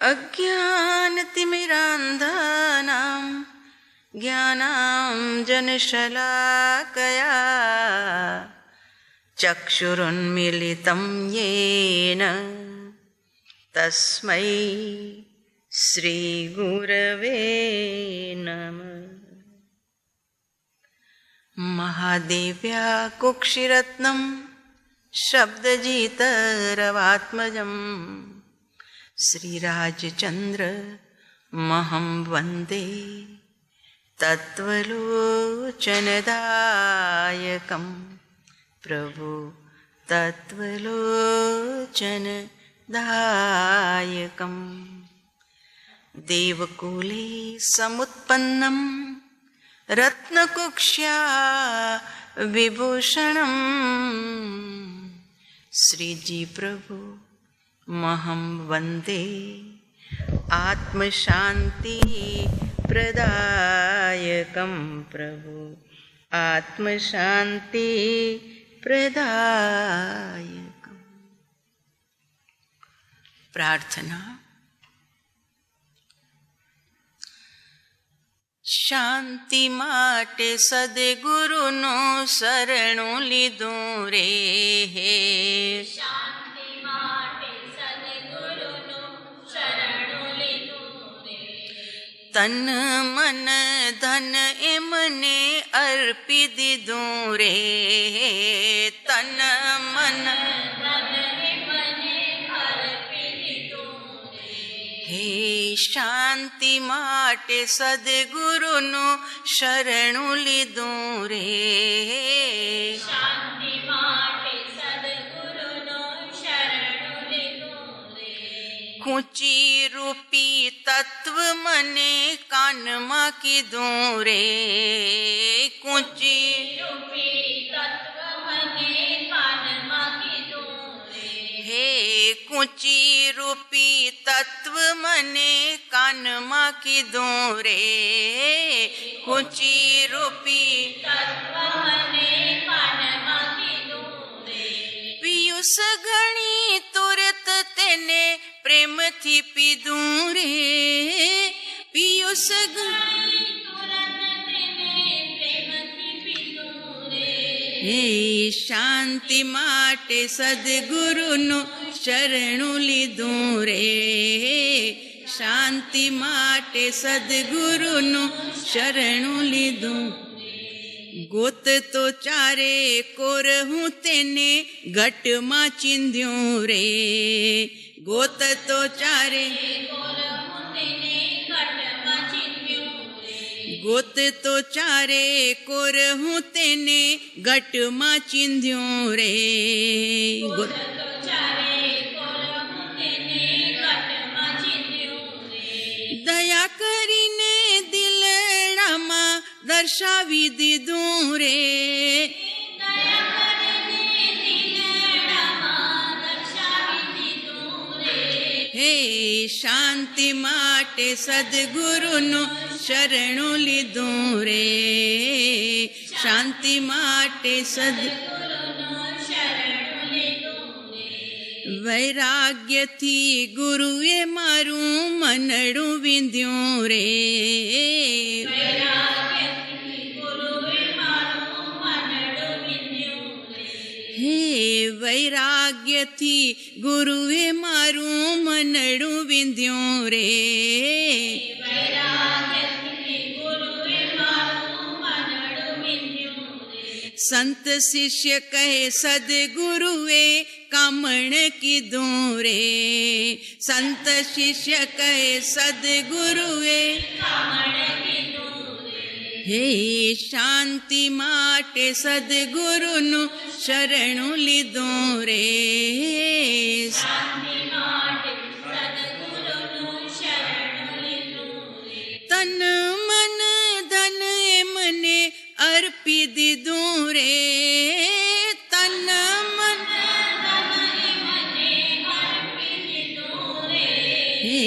अज्ञानतिमिरान्धानां ज्ञानाञ्जनशलाकया चक्षुरुन्मीलितं येन तस्मै श्रीगुरवे नमः। महादेव्या कुक्षिरत्नं शब्दजितरवात्मजं श्रीराजचन्द्रमहं वन्दे तत्त्वलोचनदायकं प्रभु तत्त्वलोचनदायकं। देवकुले समुत्पन्नं रत्नकुक्ष्या विभूषणं श्रीजी प्रभु महं वन्दे आत्मशान्ति प्रदायकं प्रभु आत्मशान्ति प्रदायकं। प्रार्थना। शांति माटे सद्गुरुनो शरणु लीधुं रे। शांति माटे सद्गुरुनो शरणु लीधुं रे। तन मन धन एमने अर्पी दीधुं रे। तन मन धन एमने अर्पी दीधुं रे। हे शांति माटे सद्गुरुनो शरणु लीधुं रे। शांति माटे सद्गुरुनो शरणु लीधुं रे। कूची रूपी तत्व मने कानमा कीधुं रे। कूची रूपी तत्व मने कानमा कीधुं रे। हे कूची रूपी तत्व मने कानमा कीधुं रे। कूची रूपी तत्व मने कानमा कीधुं रे। पियुष घणी तुरत तेने प्रेम थी पीधुं रे। पियुष घणी तुरंत तेने प्रेमथी पीधुं रे। हे शांति माटे सद्गुरुनो शरणु लीधुं रे। शांति माटे सद्गुरुनो शरणु लीधुं। गोत तो चारे कोर हूँ तेने घट मां चिंध्यूं रे। गोत तो चारे गोत तो चारे कोर हूँ तेने घट मां चिंध्यूं रे। दया करीने दिलड़ामा दर्शावी दीधुं रे। हे शांति माटे सद्गुरुनो शरणु लीधुं रे। शांति माटे सद्गुरुनो शरणु लीधुं रे। वैराग्य थी गुरुए मारूं मनडुं विंध्यूं रे। हे वैराग्य थी गुरुए मारूं मनडुं विंध्यूं रे। संत शिष्य कहे सद्गुरुए कामण कीधुं रे। संत शिष्य कहे सद्गुरुए हे शांति माटे सद्गुरुनो शरणु लीधुं रे। तन मन धन एमने अर्पी दीधुं रे। तन मन हे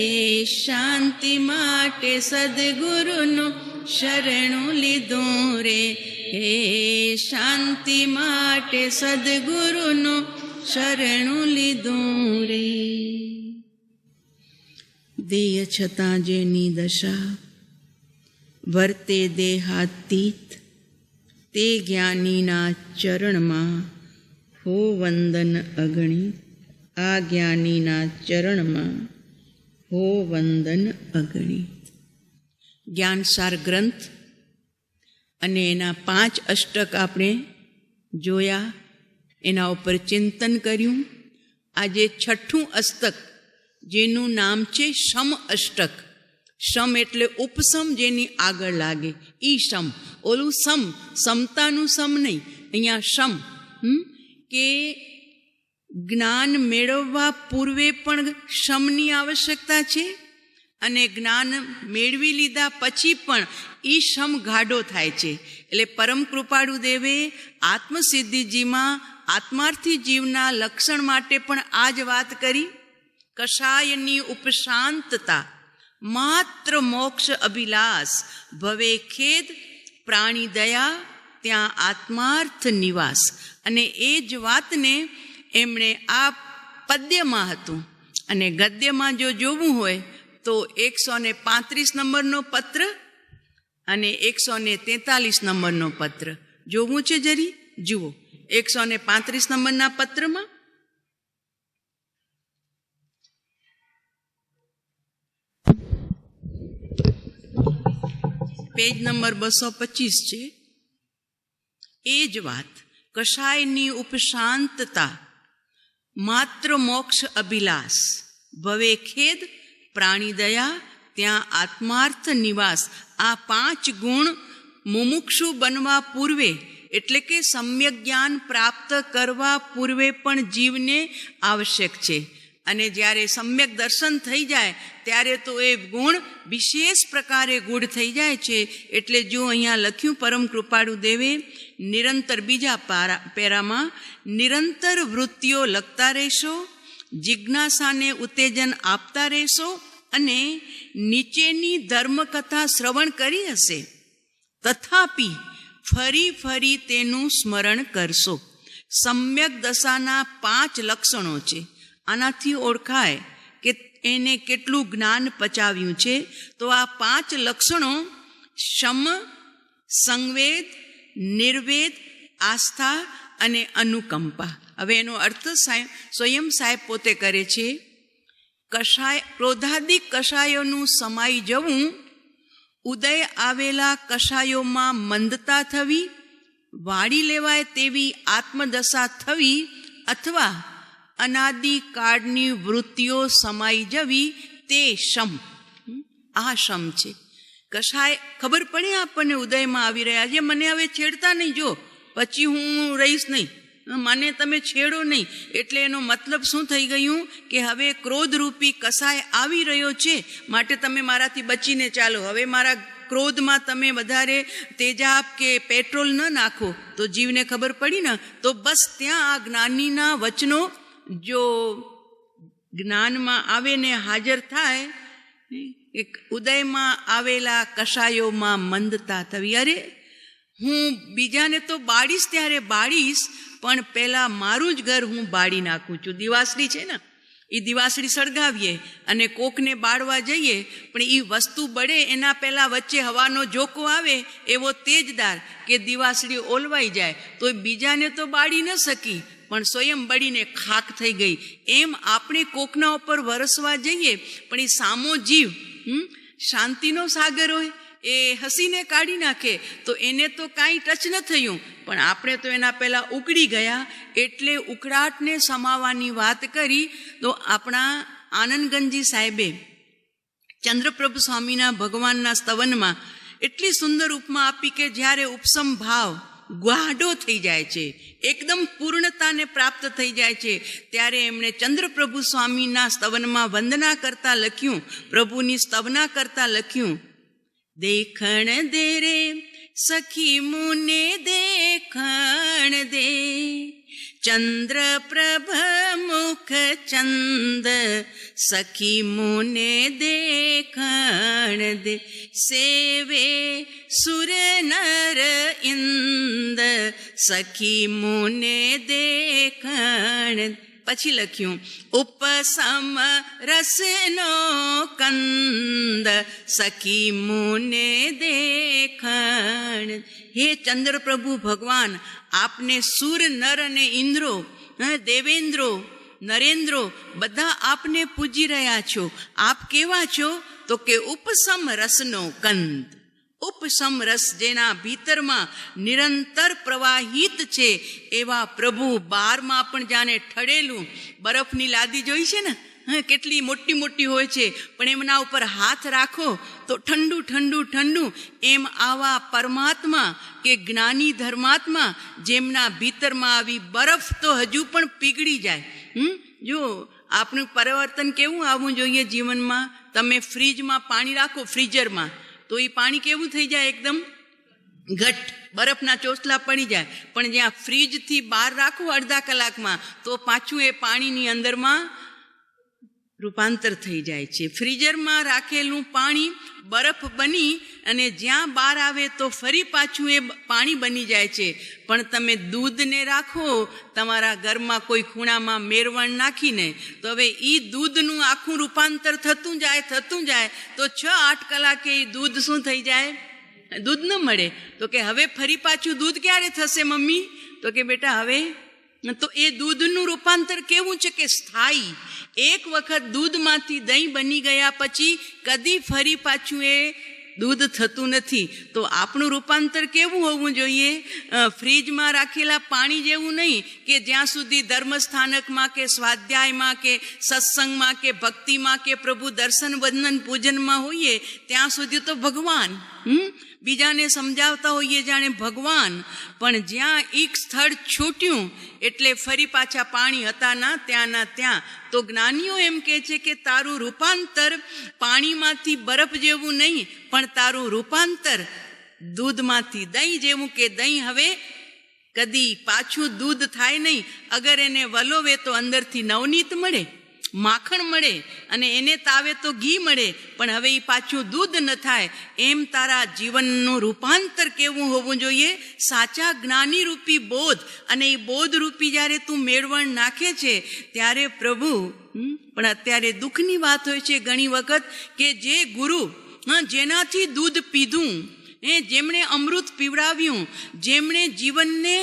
शांति माटे सद्गुरुनो शरणु लीधुं रे। हे शांति माटे सद्गुरुनो शरणु लीधुं रे। દેય છતાં જેની દશા વર્તે દેહાતીત, તે જ્ઞાનીના ચરણમાં હો વંદન અગણિત. આ જ્ઞાનીના ચરણમાં હો વંદન અગણિત. જ્ઞાનસાર ગ્રંથ અને એના 5 અષ્ટક આપણે જોયા, એના ઉપર ચિંતન કર્યું. આજે 6ઠું અષ્ટક, જેનું નામ છે શમ અષ્ટક. શમ એટલે ઉપસમ, જેની આગળ લાગે ઈ શમ. ઓલું સમ, સમતાનું સમ નહીં, અહીંયા શમ. કે જ્ઞાન મેળવવા પૂર્વે પણ શમની આવશ્યકતા છે, અને જ્ઞાન મેળવી લીધા પછી પણ ઈ શમ ગાઢો થાય છે. એટલે પરમ કૃપાળુ દેવે આત્મસિદ્ધિજીમાં આત્માર્થી જીવના લક્ષણ માટે પણ આ જ વાત કરી. કષાયની ઉપશાંતતા, માત્ર મોક્ષ અભિલાષ, ભવે ખેદ પ્રાણી દયા, ત્યાં આત્માર્થ નિવાસ. અને એ જ વાતને એમણે આ પદ્યમાં હતું. અને ગદ્યમાં જો જોવું હોય તો 135 નંબરનો પત્ર અને 143 નંબરનો પત્ર જોવું છે. જરી જુઓ 135 નંબરના પત્રમાં પેજ નંબર 225 છે. એ જ વાત, કષાયની ઉપશાંતતા, માત્ર મોક્ષ અભિલાષ, ભવે ખેદ પ્રાણી દયા, ત્યાં આત્માર્થ નિવાસ. આ 5 ગુણ મુમુક્ષુ બનવા પૂર્વે, એટલે કે સમ્યક જ્ઞાન પ્રાપ્ત કરવા પૂર્વે પણ જીવને આવશ્યક છે. અને જ્યારે સમ્યક દર્શન થઈ જાય ત્યારે તો એ ગુણ વિશેષ પ્રકારે ગૂઢ થઈ જાય છે. એટલે જો અહીંયા લખ્યું પરમ કૃપાળુ દેવે નિરંતર, બીજા પેરામાં, નિરંતર વૃત્તિઓ લખતા રહેશો, જિજ્ઞાસાને ઉત્તેજન આપતા રહેશો, અને નીચેની ધર્મકથા શ્રવણ કરી હશે, તથાપિ ફરી ફરી તેનું સ્મરણ કરશો. સમ્યક દશાના 5 લક્ષણો છે. આનાથી ઓળખાય કે એને કેટલું જ્ઞાન પચાવ્યું છે. તો આ 5 લક્ષણો શમ, સંવેદ, નિર્વેદ, આસ્થા અને અનુકંપા. હવે એનો અર્થ સ્વયં સાહેબ પોતે કરે છે. કષાય, ક્રોધાદિક કષાયોનું સમાઈ જવું, ઉદય આવેલા કષાયોમાં મંદતા થવી, વાળી લેવાય તેવી આત્મદશા થવી, અથવા અનાદિકાળની વૃત્તિઓ સમાઈ જવી, તે શમ. આ શમ છે. કષાય ખબર પડે આપણને ઉદયમાં આવી રહ્યા છે, મને હવે છેડતા નહીં, જો પછી હું રહીશ નહીં, મને તમે છેડો નહીં. એટલે એનો મતલબ શું થઈ ગયું કે હવે ક્રોધરૂપી કષાય આવી રહ્યો છે, માટે તમે મારાથી બચીને ચાલો. હવે મારા ક્રોધમાં તમે વધારે તેજાબ કે પેટ્રોલ ન નાખો. તો જીવને ખબર પડી ને, તો બસ ત્યાં આ જ્ઞાનીના વચનો જો જ્ઞાનમાં આવે ને હાજર થાય, એક ઉદયમાં આવેલા કષાયોમાં મંદતા થવી. અરે હું બીજાને તો બાળીશ ત્યારે બાળીશ, પણ પહેલાં મારું જ ઘર હું બાળી નાખું છું. દિવાસળી છે ને, એ દિવાસળી સળગાવીએ અને કોકને બાળવા જઈએ, પણ એ વસ્તુ બળે એના પહેલાં વચ્ચે હવાનો ઝોકો આવે એવો તેજદાર કે દિવાસળી ઓલવાઈ જાય, તો બીજાને તો બાળી ન શકી, પણ સ્વયં બળીને ખાક થઈ ગઈ. એમ આપણે કોકના ઉપર વરસવા જઈએ, પણ એ સામો જીવ શાંતિનો સાગર હોય, એ હસીને કાઢી નાખે તો એને તો કાંઈ ટચ ન થયું, પણ આપણે તો એના પહેલાં ઉકળી ગયા. એટલે ઉકળાટને સમાવવાની વાત કરી. તો આપણા આનંદગંજી સાહેબે ચંદ્રપ્રભુ સ્વામીના ભગવાનના સ્તવનમાં એટલી સુંદર ઉપમા આપી કે જ્યારે ઉપસમ ભાવ ગાઢો થઈ જાય છે, એકદમ પૂર્ણતાને પ્રાપ્ત થઈ જાય છે, ત્યારે એમણે ચંદ્રપ્રભુ સ્વામીના સ્તવનમાં વંદના કરતા લખ્યું, પ્રભુની સ્તવના કરતા લખ્યું, દેખણ દે રે સખી મુને દેખણ દે, ચંદ્ર પ્રભ મુખ ચંદ સખી મુને દેખણ દે, સેવે સુર નર ઇંદ સખી મુને દેખણ. પછી લખ્યું ઉપસમ રસનો કંદ સખી મુને દેખણ. હે ચંદ્રપ્રભુ ભગવાન, આપને સુર નર અને ઇન્દ્રો, દેવેન્દ્રો, નરેન્દ્રો બધા આપને પૂજી રહ્યા છો. આપ કેવા છો? તો કે ઉપસમ રસનો કંદ. ઉપસમ રસ જેના ભીતરમાં નિરંતર પ્રવાહિત છે એવા પ્રભુ બારમાં પણ જાણે ઠળેલું બરફની લાદી જોઈ છે ને, કેટલી મોટી મોટી હોય છે, પણ એમના ઉપર હાથ રાખો તો ઠંડુ ઠંડુ ઠંડુ. એમ આવા પરમાત્મા કે જ્ઞાની ધર્માત્મા જેમના ભીતરમાં આવી બરફ તો હજુ પણ પીગળી જાય. જો આપણું પરિવર્તન કેવું આવવું જોઈએ જીવનમાં. તમે ફ્રીજમાં પાણી રાખો, ફ્રીઝરમાં, તો એ પાણી કેવું થઈ જાય? એકદમ ઘટ, બરફના ચોસલા પડી જાય. પણ જ્યાં ફ્રીજથી બહાર રાખો અડધા કલાકમાં, તો પાછું એ પાણીની અંદરમાં રૂપાંતર થઈ જાય છે. ફ્રીઝરમાં રાખેલું પાણી બરફ બની અને જ્યાં બહાર આવે તો ફરી પાછું એ પાણી બની જાય છે. પણ તમે દૂધને રાખો તમારા ઘરમાં કોઈ ખૂણામાં મેરવણ નાખીને, તો હવે એ દૂધનું આખું રૂપાંતર થતું જાય તો 6-8 કલાકે એ દૂધ શું થઈ જાય? દૂધ ન મળે. તો કે હવે ફરી પાછું દૂધ ક્યારે થશે મમ્મી? તો કે બેટા હવે તો એ દૂધનું રૂપાંતર કેવું છે કે સ્થાયી. એક વખત દૂધમાંથી દહીં બની ગયા પછી કદી ફરી પાછું એ દૂધ થતું નથી. તો આપણું રૂપાંતર કેવું હોવું જોઈએ? ફ્રીજમાં રાખેલા પાણી જેવું નહીં કે જ્યાં સુધી ધર્મસ્થાનકમાં કે સ્વાધ્યાયમાં કે સત્સંગમાં કે ભક્તિમાં કે પ્રભુ દર્શન વંદન પૂજનમાં હોઈએ ત્યાં સુધી તો ભગવાન, બીજાને સમજાવતા હોઈએ જાણે ભગવાન. પણ જ્યાં એક સ્થળ છૂટ્યું એટલે ફરી પાછા પાણી હતા ના ત્યાં. તો જ્ઞાનીઓ એમ કહે છે કે તારું રૂપાંતર પાણીમાંથી બરફ જેવું નહીં, પણ તારું રૂપાંતર દૂધમાંથી દહીં જેવું, કે દહીં હવે કદી પાછું દૂધ થાય નહીં. અગર એને વલોવે તો અંદરથી નવનીત મળે, માખણ મળે, અને એને તાવે તો ઘી મળે, પણ હવે એ પાછું દૂધ ન થાય. એમ તારા જીવનનું રૂપાંતર કેવું હોવું જોઈએ? સાચા જ્ઞાની રૂપી બોધ. અને એ બોધ રૂપી જ્યારે તું મેળવણ નાખે છે ત્યારે પ્રભુ, પણ અત્યારે દુઃખની વાત હોય છે ઘણી વખત કે જે ગુરુ જેનાથી દૂધ પીધું, જેમણે અમૃત પીવડાવ્યું, જેમણે જીવનને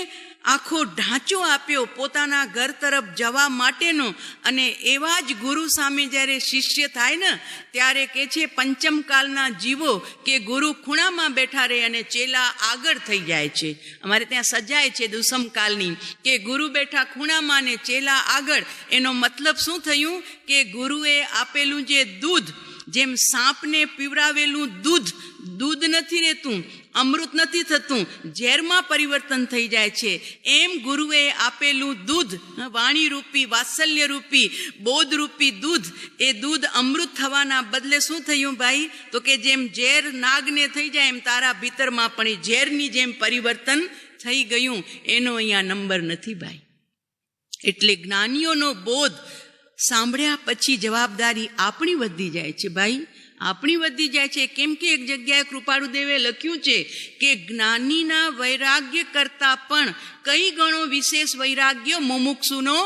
આખો ઢાંચો આપ્યો પોતાના ઘર તરફ જવા માટેનો, અને એવા જ ગુરુ સામે જ્યારે શિષ્ય થાય ને ત્યારે કે છે પંચમકાલના જીવો કે ગુરુ ખૂણામાં બેઠા રહે અને ચેલા આગળ થઈ જાય છે. અમારે ત્યાં સજાય છે દુસમકાલની કે ગુરુ બેઠા ખૂણામાં ને ચેલા આગળ. એનો મતલબ શું થયું કે ગુરુએ આપેલું જે દૂધ, જેમ સાપને પીવડાવેલું દૂધ નથી રહેતું, અમૃત નથી થતું, ઝેરમાં પરિવર્તન થઈ જાય છે. એમ ગુરુએ આપેલું દૂધ, વાણી રૂપી, વાત્સલ્ય રૂપી, બોધ રૂપી દૂધ, એ દૂધ અમૃત થવાના બદલે શું થયું ભાઈ? તો કે જેમ ઝેર નાગને થઈ જાય એમ તારા ભીતરમાં પણ એ ઝેરની જેમ પરિવર્તન થઈ ગયું. એનો અહીંયા નંબર નથી ભાઈ. એટલે જ્ઞાનીઓનો બોધ સાંભળ્યા પછી જવાબદારી આપણી વધી જાય છે ભાઈ, આપણી વધી જાય છે. કેમ કે એક જગ્યાએ કૃપાળુદેવે લખ્યું છે કે જ્ઞાનીના વૈરાગ્ય કરતાં પણ કઈ ગણો વિશેષ વૈરાગ્ય મુમુક્ષુનો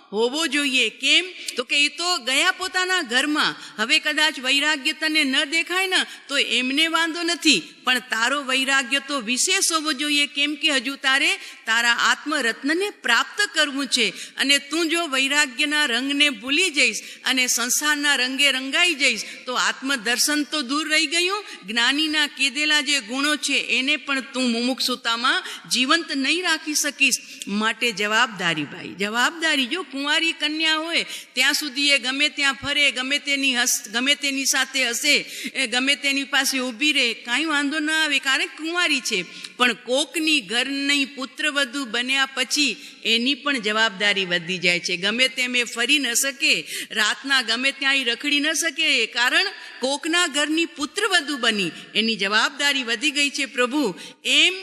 હોવો જોઈએ. કેમ? તો કે એ તો ગયા પોતાના ઘરમાં. હવે કદાચ વૈરાગ્ય તને ન દેખાય ને તો એમને વાંધો નથી, પણ તારો વૈરાગ્ય તો વિશેષ હોવો જોઈએ. કેમ કે હજુ તારે તારા આત્મરત્નને પ્રાપ્ત કરવું છે. અને તું જો વૈરાગ્યના રંગને ભૂલી જઈશ અને સંસારના રંગે રંગાઈ જઈશ તો આત્મદર્શન તો દૂર રહી ગયું. જ્ઞાનીના કીધેલા જે ગુણો છે એને પણ તું મુમુક્ષુતામાં જીવંત નહીં રાખી શકીશ. માટે જવાબદારી ભાઈ, જવાબદારી. જો કુંવારી કન્યા હોય ત્યાં સુધી એ ગમે ત્યાં ફરે, ગમે તેની સાથે હશે, ગમે તેની પાસે ઊભી રહે, કાંઈ વાંધો ના આવે, કારણ કુંવારી છે. પણ કોકની ઘરની પુત્રવધુ બન્યા પછી એની પણ જવાબદારી વધી જાય છે. ગમે તેમ એ ફરી ન શકે, રાતના ગમે ત્યાં રખડી ન શકે, કારણ કોકના ઘરની પુત્રવધુ બની, એની જવાબદારી વધી ગઈ છે પ્રભુ. એમ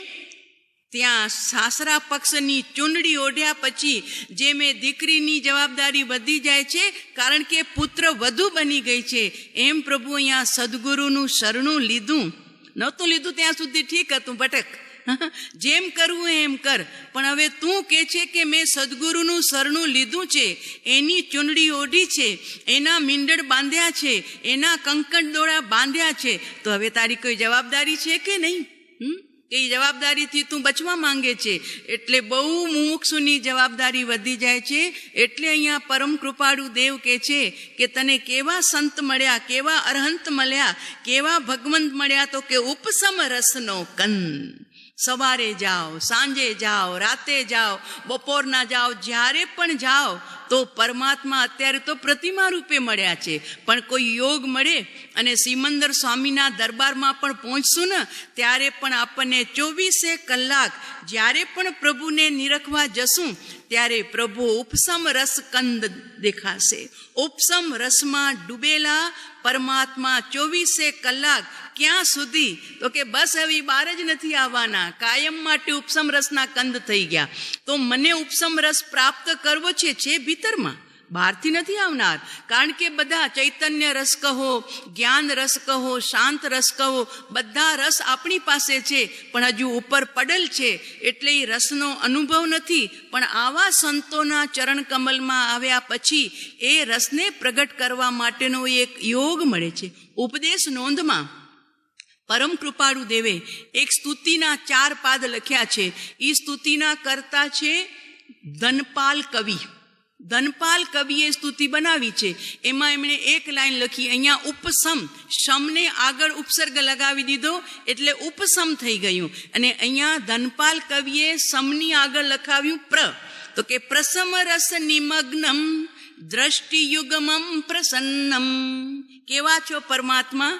ત્યાં સાસરા પક્ષની ચૂંદડી ઓઢ્યા પછી જે મેં દીકરીની જવાબદારી વધી જાય છે, કારણ કે પુત્ર વધુ બની ગઈ છે. એમ પ્રભુ અહીંયા સદગુરુનું શરણું લીધું, નહોતું લીધું ત્યાં સુધી ઠીક હતું, ભટક જેમ કરવું એમ કર, પણ હવે તું કે છે કે મેં સદગુરુનું શરણું લીધું છે, એની ચૂંદડી ઓઢી છે, એના મીંડળ બાંધ્યા છે, એના કંકણ દોડા બાંધ્યા છે, તો હવે તારી કોઈ જવાબદારી છે કે નહીં? એ જવાબદારીથી તું બચવા માંગે છે. એટલે બહુ મુમુક્ષુની જવાબદારી વધી જાય છે. એટલે અહીંયા પરમ કૃપાળુ દેવ કહે છે કે તને કેવા સંત મળ્યા, કેવા અરહંત મળ્યા, કેવા ભગવંત મળ્યા, તો કે ઉપસમ રસનો કંદ. સવારે જાઓ, સાંજે જાઓ, રાતે જાઓ, બપોરના જાઓ, જ્યારે પણ જાઓ તો પરમાત્મા અત્યારે તો પ્રતિમા રૂપે મળ્યા છે, પણ કોઈ યોગ મળે અને સિમંદર સ્વામીના દરબારમાં પણ પહોંચશું ને ત્યારે પણ આપણને 24 કલાક જ્યારે પણ પ્રભુને નિરખવા જશું ત્યારે પ્રભુ ઉપસમ રસ કંદ દેખાશે. ઉપસમ રસમાં ડૂબેલા પરમાત્મા 24 કલાક. ક્યાં સુધી? તો કે બસ હવે બહાર જ નથી આવવાના, કાયમ માટે ઉપસમ રસના કંદ થઈ ગયા. તો મને ઉપસમ રસ પ્રાપ્ત કરવો છે ભીતરમાં, બહારથી નથી આવનાર. કારણ કે બધા ચૈતન્ય રસ કહો, જ્ઞાન રસ કહો, શાંત રસ કહો, બધા રસ આપણી પાસે છે, પણ હજુ ઉપર પડેલ છે એટલે એ રસનો અનુભવ નથી. પણ આવા સંતોના ચરણ કમલમાં આવ્યા પછી એ રસને પ્રગટ કરવા માટેનો એક યોગ મળે છે. ઉપદેશ નોંધમાં પરમ કૃપાળુ દેવે એક સ્તુતિના 4 પાદ લખ્યા છે. એ સ્તુતિના કરતા છે ધનપાલ કવિ. ધનપાલ કવિએ સ્તુતિ બનાવી છે. એમાં એમણે એક લાઈન લખી, અહીંયા ઉપસમ, શમને આગળ ઉપસર્ગ લગાવી દીધો એટલે ઉપસમ થઈ ગયું. અને અહીંયા ધનપાલ કવિએ સમની આગળ લખાવ્યું પ્ર, તો કે પ્રસમ રસ નિમગ્નમ દ્રષ્ટિયુગમમ પ્રસન્નમ. કેવા છો પરમાત્મા?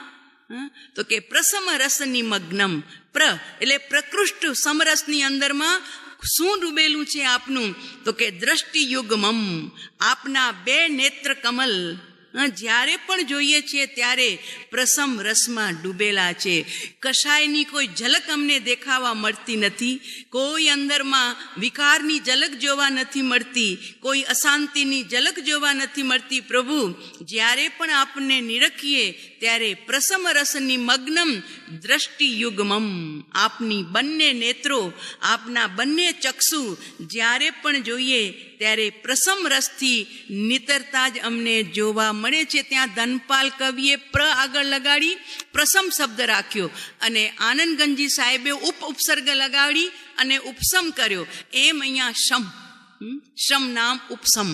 તો કે પ્રસમ રસ નિમગ્નમ. પ્ર એટલે પ્રકૃષ્ટ સમરસની અંદરમાં શું ડૂબેલું છે આપનું? તો કે દ્રષ્ટિયુગમમ, આપના 2 નેત્ર કમલ જ્યારે પણ જોઈએ છીએ ત્યારે પ્રસમ રસમાં ડૂબેલા છે. કશાયની કોઈ ઝલક અમને દેખાવા મળતી નથી, કોઈ અંદરમાં વિકારની ઝલક જોવા નથી મળતી, કોઈ અશાંતિની ઝલક જોવા નથી મળતી. પ્રભુ જ્યારે પણ આપને નિરખીએ ત્યારે પ્રસમ રસની મગ્નમ દ્રષ્ટિયુગમમ, આપની બંને નેત્રો, આપના બંને ચક્ષુ જ્યારે પણ જોઈએ ત્યારે પ્રસમ રસથી નિતરતા જ અમને જોવા મળે છે. ત્યાં ધનપાલ કવિએ પ્ર આગળ લગાડી પ્રસમ શબ્દ રાખ્યો અને આનંદગંજી સાહેબે ઉપસર્ગ લગાડી અને ઉપસમ કર્યો. એમ અહીંયા શમ નામ ઉપસમ.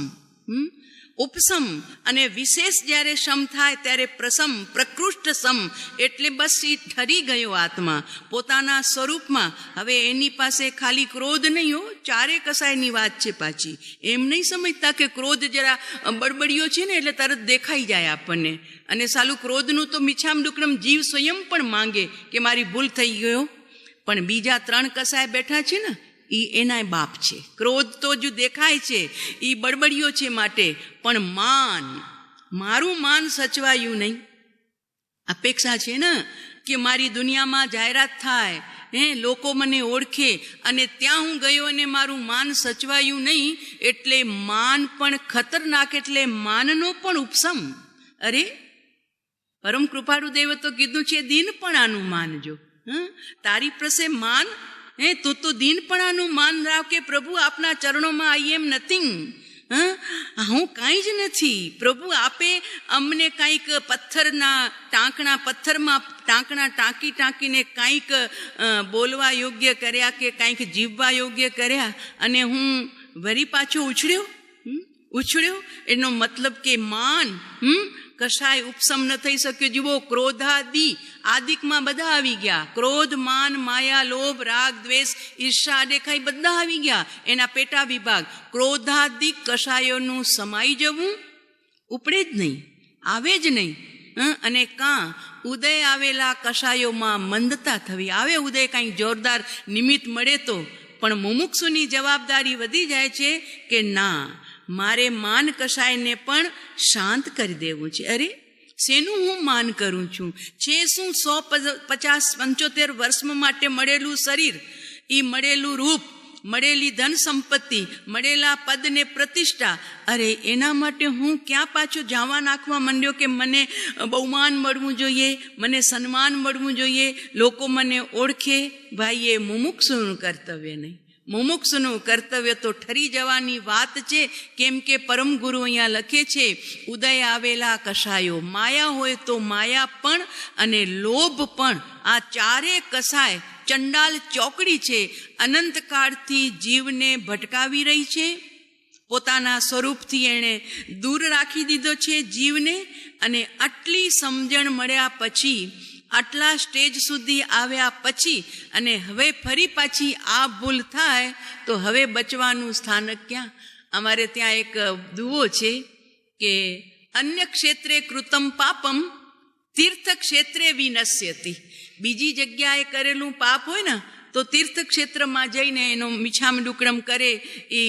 ઉપસમ અને વિશેષ જ્યારે શમ થાય ત્યારે પ્રસમ, પ્રકૃષ્ટ સમ, એટલે બસ એ ઠરી ગયો આત્મા પોતાના સ્વરૂપમાં. હવે એની પાસે ખાલી ક્રોધ નહીં હો, 4 કસાયની વાત છે પાછી. એમ નહીં સમજતા કે ક્રોધ જરા બળબડિયો છે ને એટલે તરત દેખાઈ જાય આપણને. અને સાલું ક્રોધનું તો મીછામ ડુકડમ જીવ સ્વયં પણ માંગે કે મારી ભૂલ થઈ ગયો. પણ બીજા 3 કસાય બેઠા છે ને એ એના બાપ છે. ક્રોધ તો જો દેખાય છે એ બળબડિયો છે માટે, પણ માન, મારું માન સચવાયું નહીં. અપેક્ષા છે ને કે મારી દુનિયામાં જાહેરાત થાય, લોકો મને ઓળખે, અને ત્યાં હું ગયો અને મારું માન સચવાયું નહીં એટલે માન પણ ખતરનાક, એટલે માનનો પણ ઉપસમ. અરે પરમ કૃપાળુ દેવે તો કીધું છે દીનપણાનું માનજો. તારી પાસે માન, તું તો દીનપણાનું માન રાખ કે પ્રભુ આપના ચરણોમાં આઈ એમ નથિંગ. હું કાંઈ જ નથી. પ્રભુ આપે અમને કાંઈક પથ્થરમાં ટાંકણા ટાંકીને કાંઈક બોલવા યોગ્ય કર્યા કે કાંઈક જીવવા યોગ્ય કર્યા અને હું વરી પાછો ઉછળ્યો. એનો મતલબ કે માન કશાય ઉપસમ ન થઈ શક્યો. જુઓ, ક્રોધાદિ, આદિકમાં બધા આવી ગયા. ક્રોધ, માન, માયા, લોભ, રાગ, દ્વેષ, ઈર્ષા, દેખાઈ બધા આવી ગયા. એના પેટા વિભાગ. ક્રોધાદિક કશાયોનું સમાઈ જવું ઉપડે જ નહીં, આવે જ નહીં. અને કાં ઉદય આવેલા કશાયોમાં મંદતા થવી. આવે ઉદય કાંઈ જોરદાર નિમિત્ત મળે તો, પણ મુમુક્ષુની જવાબદારી વધી જાય છે કે ના, મારે માન કશાયને પણ શાંત કરી દેવું છે. અરે શેનું હું માન કરું છું? છે શું 150-75 વર્ષ માટે મળેલું શરીર, એ મળેલું રૂપ, મળેલી ધન સંપત્તિ, મળેલા પદ ને પ્રતિષ્ઠા, અરે એના માટે હું ક્યાં પાછો જાવા નાખવા માંડ્યો કે મને બહુમાન મળવું જોઈએ, મને સન્માન મળવું જોઈએ, લોકો મને ઓળખે. ભાઈ, એ મુમુક્ષુનું કર્તવ્ય નહીં. મુમુક્ષુનું કર્તવ્ય તો ઠરી જવાની વાત છે. કેમ કે પરમ ગુરુ અહીંયા લખે છે, ઉદય આવેલા કષાયો, માયા હોય તો માયા પણ અને લોભ પણ, આ ચારે કસાય ચંડાલ ચોકડી છે. અનંતકાળથી જીવને ભટકાવી રહી છે. પોતાના સ્વરૂપથી એણે દૂર રાખી દીધો છે જીવને. અને આટલી સમજણ મળ્યા પછી, આટલા સ્ટેજ સુધી આવ્યા પછી, અને હવે ફરી પાછી આ ભૂલ થાય તો હવે બચવાનું સ્થાનક ક્યાં? અમારે ત્યાં એક દુવો છે કે અન્ય ક્ષેત્રે કૃતમ પાપમ તીર્થ ક્ષેત્રે વિનશ્યતિ. બીજી જગ્યાએ કરેલું પાપ હોય ને તો તીર્થ ક્ષેત્રમાં જઈને એનો મીછામ ડુકડમ કરે, એ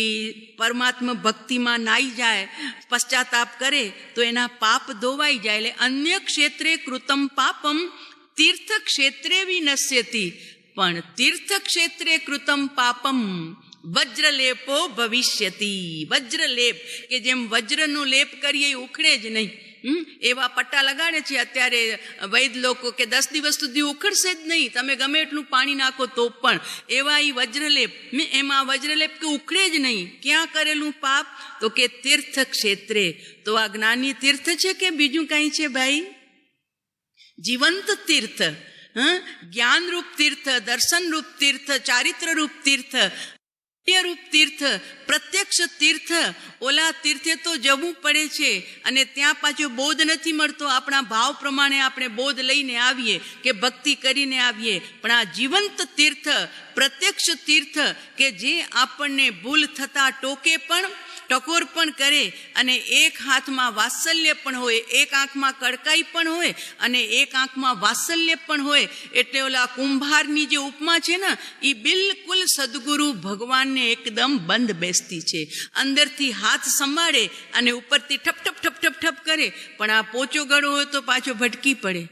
પરમાત્મા ભક્તિમાં નાઈ જાય, પશ્ચાતાપ કરે તો એના પાપ ધોવાઈ જાય. એટલે અન્ય ક્ષેત્રે કૃતમ પાપમ તીર્થ ક્ષેત્રે વિનશ્યતિ. પણ તીર્થ ક્ષેત્રે કૃતમ પાપમ વજ્રલેપો ભવિષ્યતિ. વજ્રલેપ, કે જેમ વજ્રનું લેપ કરીએ એ ઉખડે જ નહીં, એવા પટ્ટા લગાડે છે અત્યારે વૈદ લોકો કે 10 દિવસ સુધી ઉખડશે જ નહીં, તમે ગમે એટલું પાણી નાખો તો પણ. એવા એ વજ્રલેપ, એમાં વજ્રલેપ કે ઉખડે જ નહીં. ક્યાં કરેલું પાપ? તો કે તીર્થ ક્ષેત્રે. તો આ જ્ઞાની તીર્થ છે કે બીજું કાંઈ છે ભાઈ? જીવંત તીર્થ, જ્ઞાન રૂપ તીર્થ, દર્શન રૂપ તીર્થ, ચારિત્ર રૂપ તીર્થ, રૂપ તીર્થ, પ્રત્યક્ષ તીર્થ. ઓલા તીર્થે તો જવું પડે છે અને ત્યાં પાછો બોધ નથી મળતો. આપણા ભાવ પ્રમાણે આપણે બોધ લઈને આવીએ કે ભક્તિ કરીને આવીએ. પણ આ જીવંત તીર્થ, પ્રત્યક્ષ તીર્થ, કે જે આપણને ભૂલ થતા ટોકે પણ, ટકોર પણ કરે, અને એક હાથમાં વાત્સલ્ય પણ હોય, એક આંખમાં કડકાઈ પણ હોય અને એક આંખમાં વાત્સલ્ય પણ હોય. એટલે ઓલા કુંભારની જે ઉપમા છે ને, એ બિલકુલ સદગુરુ ભગવાનને એકદમ બંધ બેસતી છે. અંદરથી હાથ સંભાળે અને ઉપરથી ઠપ ઠપ ઠપ ઠપ ઠપ કરે, પણ આ પોચો ગળો હોય તો પાછો ભટકી પડે.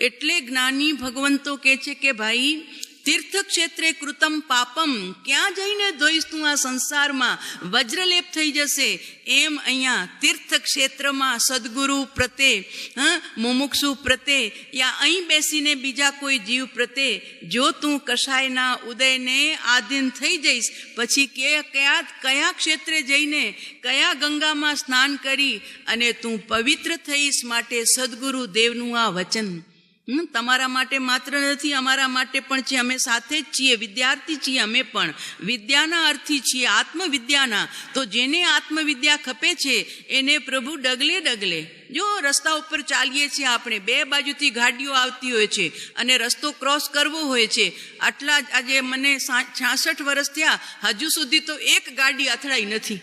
એટલે જ્ઞાની ભગવંતો કહે છે કે ભાઈ, તીર્થ ક્ષેત્રે કૃતમ પાપમ, ક્યાં જઈને ધોઈશ તું આ સંસારમાં? વજ્રલેપ થઈ જશે. એમ અહીંયા તીર્થ ક્ષેત્રમાં સદગુરુ પ્રત્યે, મુમુક્ષુ પ્રત્યે, યા અહીં બેસીને બીજા કોઈ જીવ પ્રત્યે જો તું કષાયના ઉદયને આધીન થઈ જઈશ, પછી કયા ક્ષેત્રે જઈને, કયા ગંગામાં સ્નાન કરી અને તું પવિત્ર થઈશ. માટે સદગુરુ દેવનું આ વચન તમારા માટે માત્ર નથી, અમારા માટે પણ છે. અમે સાથે જ છીએ, વિદ્યાર્થી છીએ. અમે પણ વિદ્યાના અર્થી છીએ, આત્મવિદ્યાના. તો જેને આત્મવિદ્યા ખપે છે એને પ્રભુ ડગલે ડગલે, જો રસ્તા ઉપર ચાલીએ છીએ આપણે, 2 બાજુથી ગાડીઓ આવતી હોય છે અને રસ્તો ક્રોસ કરવો હોય છે. આટલા આજે મને 66 વર્ષ થયા, હજુ સુધી તો એક ગાડી અથડાઈ નથી.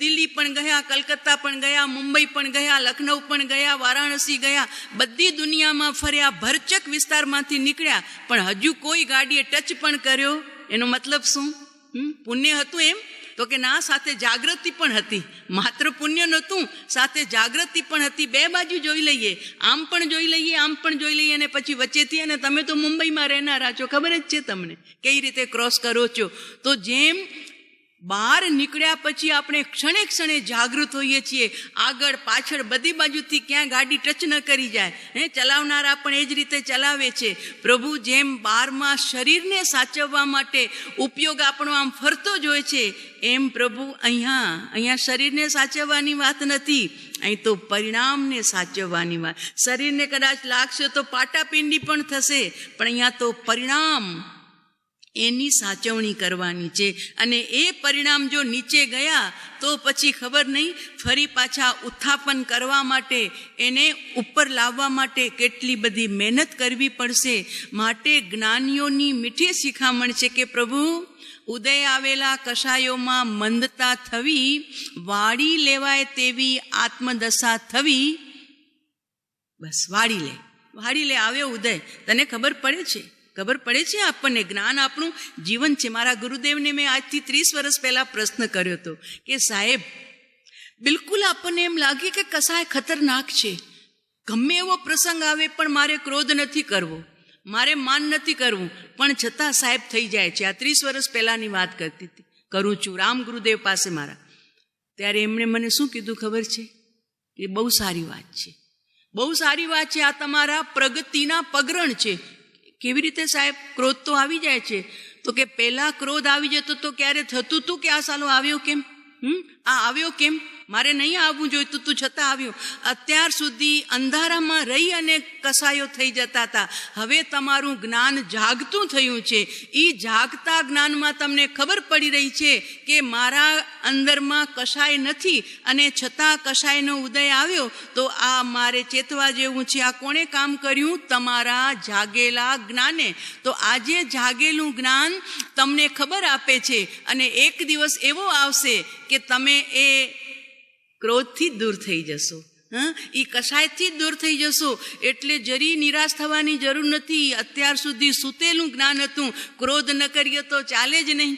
દિલ્હી પણ ગયા, કલકત્તા પણ ગયા, મુંબઈ પણ ગયા, લખનઉ પણ ગયા, વારાણસી ગયા, બધી દુનિયામાં ફર્યા, ભરચક વિસ્તારમાંથી નીકળ્યા, પણ હજુ કોઈ ગાડીએ ટચ પણ કર્યો. એનો મતલબ શું? પુણ્ય હતું એમ? તો કે ના, સાથે જાગૃતિ પણ હતી. માત્ર પુણ્ય નહોતું, સાથે જાગૃતિ પણ હતી. 2 બાજુ જોઈ લઈએ, આમ પણ જોઈ લઈએ, આમ પણ જોઈ લઈએ, અને પછી વચ્ચેથી. અને તમે તો મુંબઈમાં રહેનારા છો, ખબર જ છે તમને કઈ રીતે ક્રોસ કરો છો. તો જેમ બહાર નીકળ્યા પછી આપણે ક્ષણે ક્ષણે જાગૃત હોઈએ છીએ, આગળ પાછળ બધી બાજુથી ક્યાં ગાડી ટચ ન કરી જાય. ચલાવનારા પણ એ જ રીતે ચલાવે છે. પ્રભુ જેમ બહારમાં શરીરને સાચવવા માટે ઉપયોગ આપણો આમ ફરતો જ હોય છે, એમ પ્રભુ અહીંયા શરીરને સાચવવાની વાત નથી, અહીં તો પરિણામને સાચવવાની વાત. શરીરને કદાચ લાગશે તો પાટાપિંડી પણ થશે, પણ અહીંયા તો પરિણામ, એની સાચવણી કરવાની છે. અને એ પરિણામ જો નીચે ગયા તો પછી ખબર નહીં, ફરી પાછા ઉત્થાપન કરવા માટે, એને ઉપર લાવવા માટે કેટલી બધી મહેનત કરવી પડશે. માટે જ્ઞાનીઓની મીઠી શિખામણ છે કે પ્રભુ, ઉદય આવેલા કષાયોમાં મંદતા થવી, વાળી લેવાય તેવી આત્મદશા થવી. બસ વાળી લે આવ્યો ઉદય, તને ખબર પડે છે આપણને. જ્ઞાન આપણું જીવન છે. મારા ગુરુદેવને મેં આજથી 30 વર્ષ પહેલા પ્રશ્ન કર્યો હતો કે સાહેબ, બિલકુલ આપણને એમ લાગે કે કસાય ખતરનાક છે, ગમે એવો પ્રસંગ આવે પણ મારે ક્રોધ નથી કરવો, મારે માન નથી કરવું, પણ છતાં સાહેબ થઈ જાય છે. આ 30 વર્ષ પહેલાની વાત કરું છું, રામ ગુરુદેવ પાસે મારા. ત્યારે એમણે મને શું કીધું ખબર છે? એ બહુ સારી વાત છે, બહુ સારી વાત છે, આ તમારા પ્રગતિના પગરણ છે. કેવી રીતે સાહેબ? ક્રોધ તો આવી જાય છે. તો કે પહેલા ક્રોધ આવી જતો તો ક્યારે થતું હતું કે આ સાલો આવ્યો કેમ, આ આવ્યો કેમ, મારે નહીં આવવું જોઈતું તું છતાં આવ્યો. અત્યાર સુધી અંધારામાં રહી અને કસાયો થઈ જતા હતા. હવે તમારું જ્ઞાન જાગતું થયું છે. એ જાગતા જ્ઞાનમાં તમને ખબર પડી રહી છે કે મારા અંદરમાં કશાય નથી, અને છતાં કશાયનો ઉદય આવ્યો. તો આ મારે ચેતવા જેવું છે. આ કોણે કામ કર્યું? તમારા જાગેલા જ્ઞાને. તો આજે જાગેલું જ્ઞાન તમને ખબર આપે છે, અને એક દિવસ એવો આવશે કે તમે એ ક્રોધથી જ દૂર થઈ જશો, એ કશાયથી જ દૂર થઈ જશો. એટલે જરી નિરાશ થવાની જરૂર નથી. અત્યાર સુધી સૂતેલું જ્ઞાન હતું, ક્રોધ ન કરીએ તો ચાલે જ નહીં,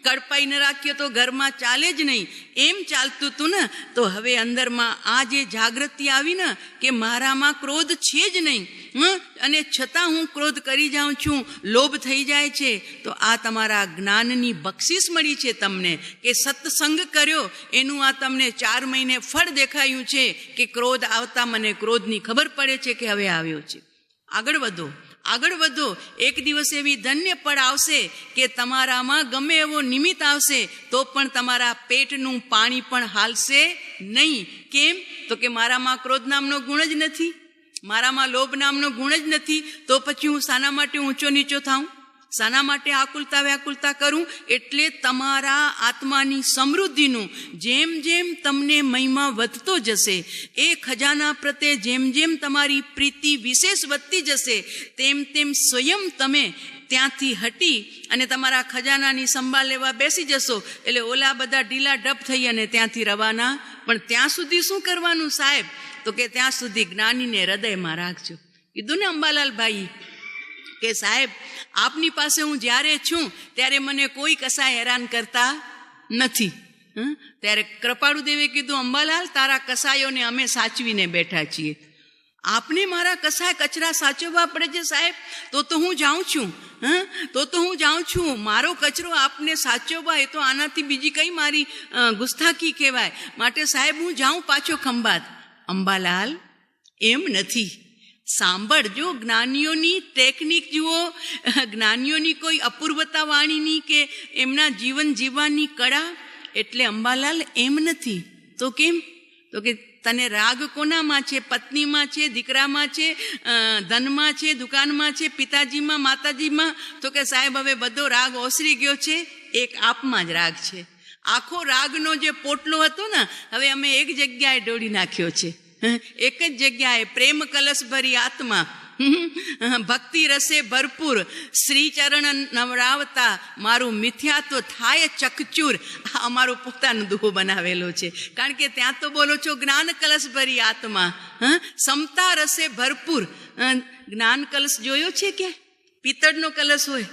કડપાઈ ન રાખીએ તો ઘરમાં ચાલે જ નહીં, એમ ચાલતું હતું ને. તો હવે અંદરમાં આ જે જાગૃતિ આવી ને કે મારામાં ક્રોધ છે જ નહીં, અને છતાં હું ક્રોધ કરી જાઉં છું, લોભ થઈ જાય છે. તો આ તમારા જ્ઞાનની બક્ષિસ મળી છે તમને, કે સત્સંગ કર્યો એનું આ તમને 4 મહિને ફળ દેખાયું છે કે ક્રોધ આવતા મને ક્રોધની ખબર પડે છે કે હવે આવ્યો છે. આગળ વધો, આગળ વધો. એક દિવસ એવી ધન્ય પળ આવશે કે તમારામાં ગમે એવો નિમિત્ત આવશે તો પણ તમારા પેટનું પાણી પણ હાલશે નહીં. કેમ? તો કે મારામાં ક્રોધ નામનો ગુણ જ નથી, મારામાં લોભ નામનો ગુણ જ નથી. તો પછી હું શાના માટે ઊંચો નીચો થાઉં, શાના માટે આકુલતા વ્યાકુલતા કરું? એટલે તમારા આત્માની સમૃદ્ધિનું જેમ જેમ તમને મહિમા વધતો જશે, એ ખજાના પ્રત્યે જેમ જેમ તમારી પ્રીતિ વિશેષ વધતી જશે, તેમ તેમ સ્વયં તમે ત્યાંથી હટી અને તમારા ખજાનાની સંભાળ લેવા બેસી જશો. એટલે ઓલા બધા ઢીલા ઢપ થઈ અને ત્યાંથી રવાના. પણ ત્યાં સુધી શું કરવાનું સાહેબ? તો કે ત્યાં સુધી જ્ઞાનીને હૃદયમાં રાખજો. કીધું ને અંબાલાલભાઈ કે સાહેબ આપની પાસે હું જ્યારે છું ત્યારે મને કોઈ કસાય હેરાન કરતા નથી. ત્યારે કૃપાળુ દેવે કીધું, અંબાલાલ તારા કસાયોને અમે સાચવીને બેઠા છીએ. આપને મારા કસાય કચરા સાચવવા પડે છે સાહેબ, તો હું જાઉં છું, તો હું જાઉં છું. મારો કચરો આપને સાચવવા, એ તો આનાથી બીજી કઈ મારી ગુસ્તાખી કહેવાય. માટે સાહેબ હું જાઉં પાછો ખંભાત. અંબાલાલ એમ નથી. સાંભળજો, જ્ઞાનીઓની ટેકનિક જુઓ, જ્ઞાનીઓની કોઈ અપૂર્વતા વાણીની કે એમના જીવન જીવવાની કળા. એટલે અંબાલાલ એમ નથી. તો કેમ? તો કે તને રાગ કોનામાં છે? પત્નીમાં છે, દીકરામાં છે, ધનમાં છે, દુકાનમાં છે, પિતાજીમાં, માતાજીમાં? તો કે સાહેબ હવે બધો રાગ ઓસરી ગયો છે, એક આપમાં જ રાગ છે. આખો રાગનો જે પોટલો હતો ને હવે અમે એક જગ્યાએ ઢોળી નાખ્યો છે. એક જ જગ્યાએ પ્રેમ કલશ ભરી આત્મા, ભક્તિ રસે ભરપૂર, શ્રી ચરણ નવરાવતા મારું મિથ્યા તો થાય ચકચૂર. આ અમારો પોતાનો દુહો બનાવેલો છે. કારણ કે ત્યાં તો બોલો છો જ્ઞાન કલશ ભરી આત્મા, સમતા રસે ભરપૂર. જ્ઞાન કલશ જોયો છે કે પિત્તળનો કલશ હોય,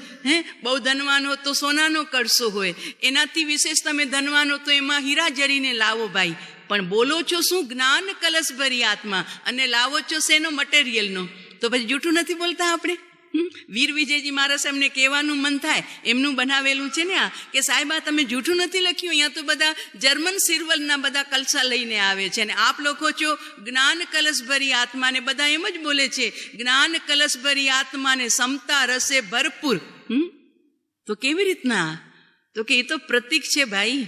બહુ ધનવાન હો તો સોનાનો કળશો હોય. એનાથી વિશેષ તમે ધનવાન હો તો એમાં હીરા જરીને લાવો ભાઈ. પણ બોલો છો શું? જ્ઞાન કલશ ભરી આત્મા. અને લાવો છો શેનો? મટીરિયલનો. તો પછી જૂઠું નથી બોલતા આપણે. વીર વિજયજી મહારાજ એમને કહેવાનું મન થાય, એમનું બનાવેલું છે ને આ, કે સાહેબ આ તમે જૂઠું નથી લખ્યું, અહીંયા તો બધા જર્મન સિલ્વરના બધા કલસા લઈને આવે છે, અને આપ લોકો છો જ્ઞાન કલશ ભરી આત્માને. બધા એમ જ બોલે છે, જ્ઞાન કલશ ભરી આત્માને સમતા રસે ભરપૂર. તો કેવી રીતના? તો કે એ તો પ્રતીક છે ભાઈ,